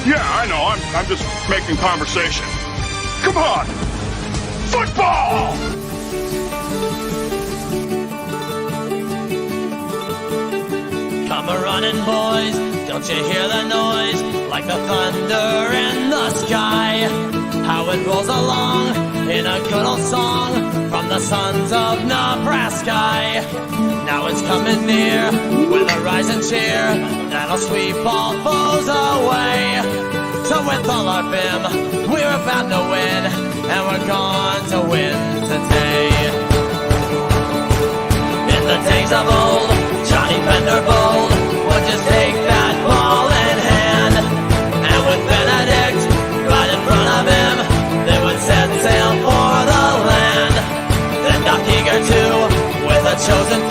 Yeah, I know. I'm just making conversation. Come on. Football! Come a-running, boys, don't you hear the noise? Like the thunder in the sky. How it rolls along in a good old song from the sons of Nebraska. Now it's coming near with a rising cheer that'll sweep all foes away. So with all our vim, we're about to win, and we're going to win today. In the days of old, Johnny Vanderbold would just take that ball in hand, and with Benedict right in front of him, they would set sail for the land. Then Doc Eager too, with a chosen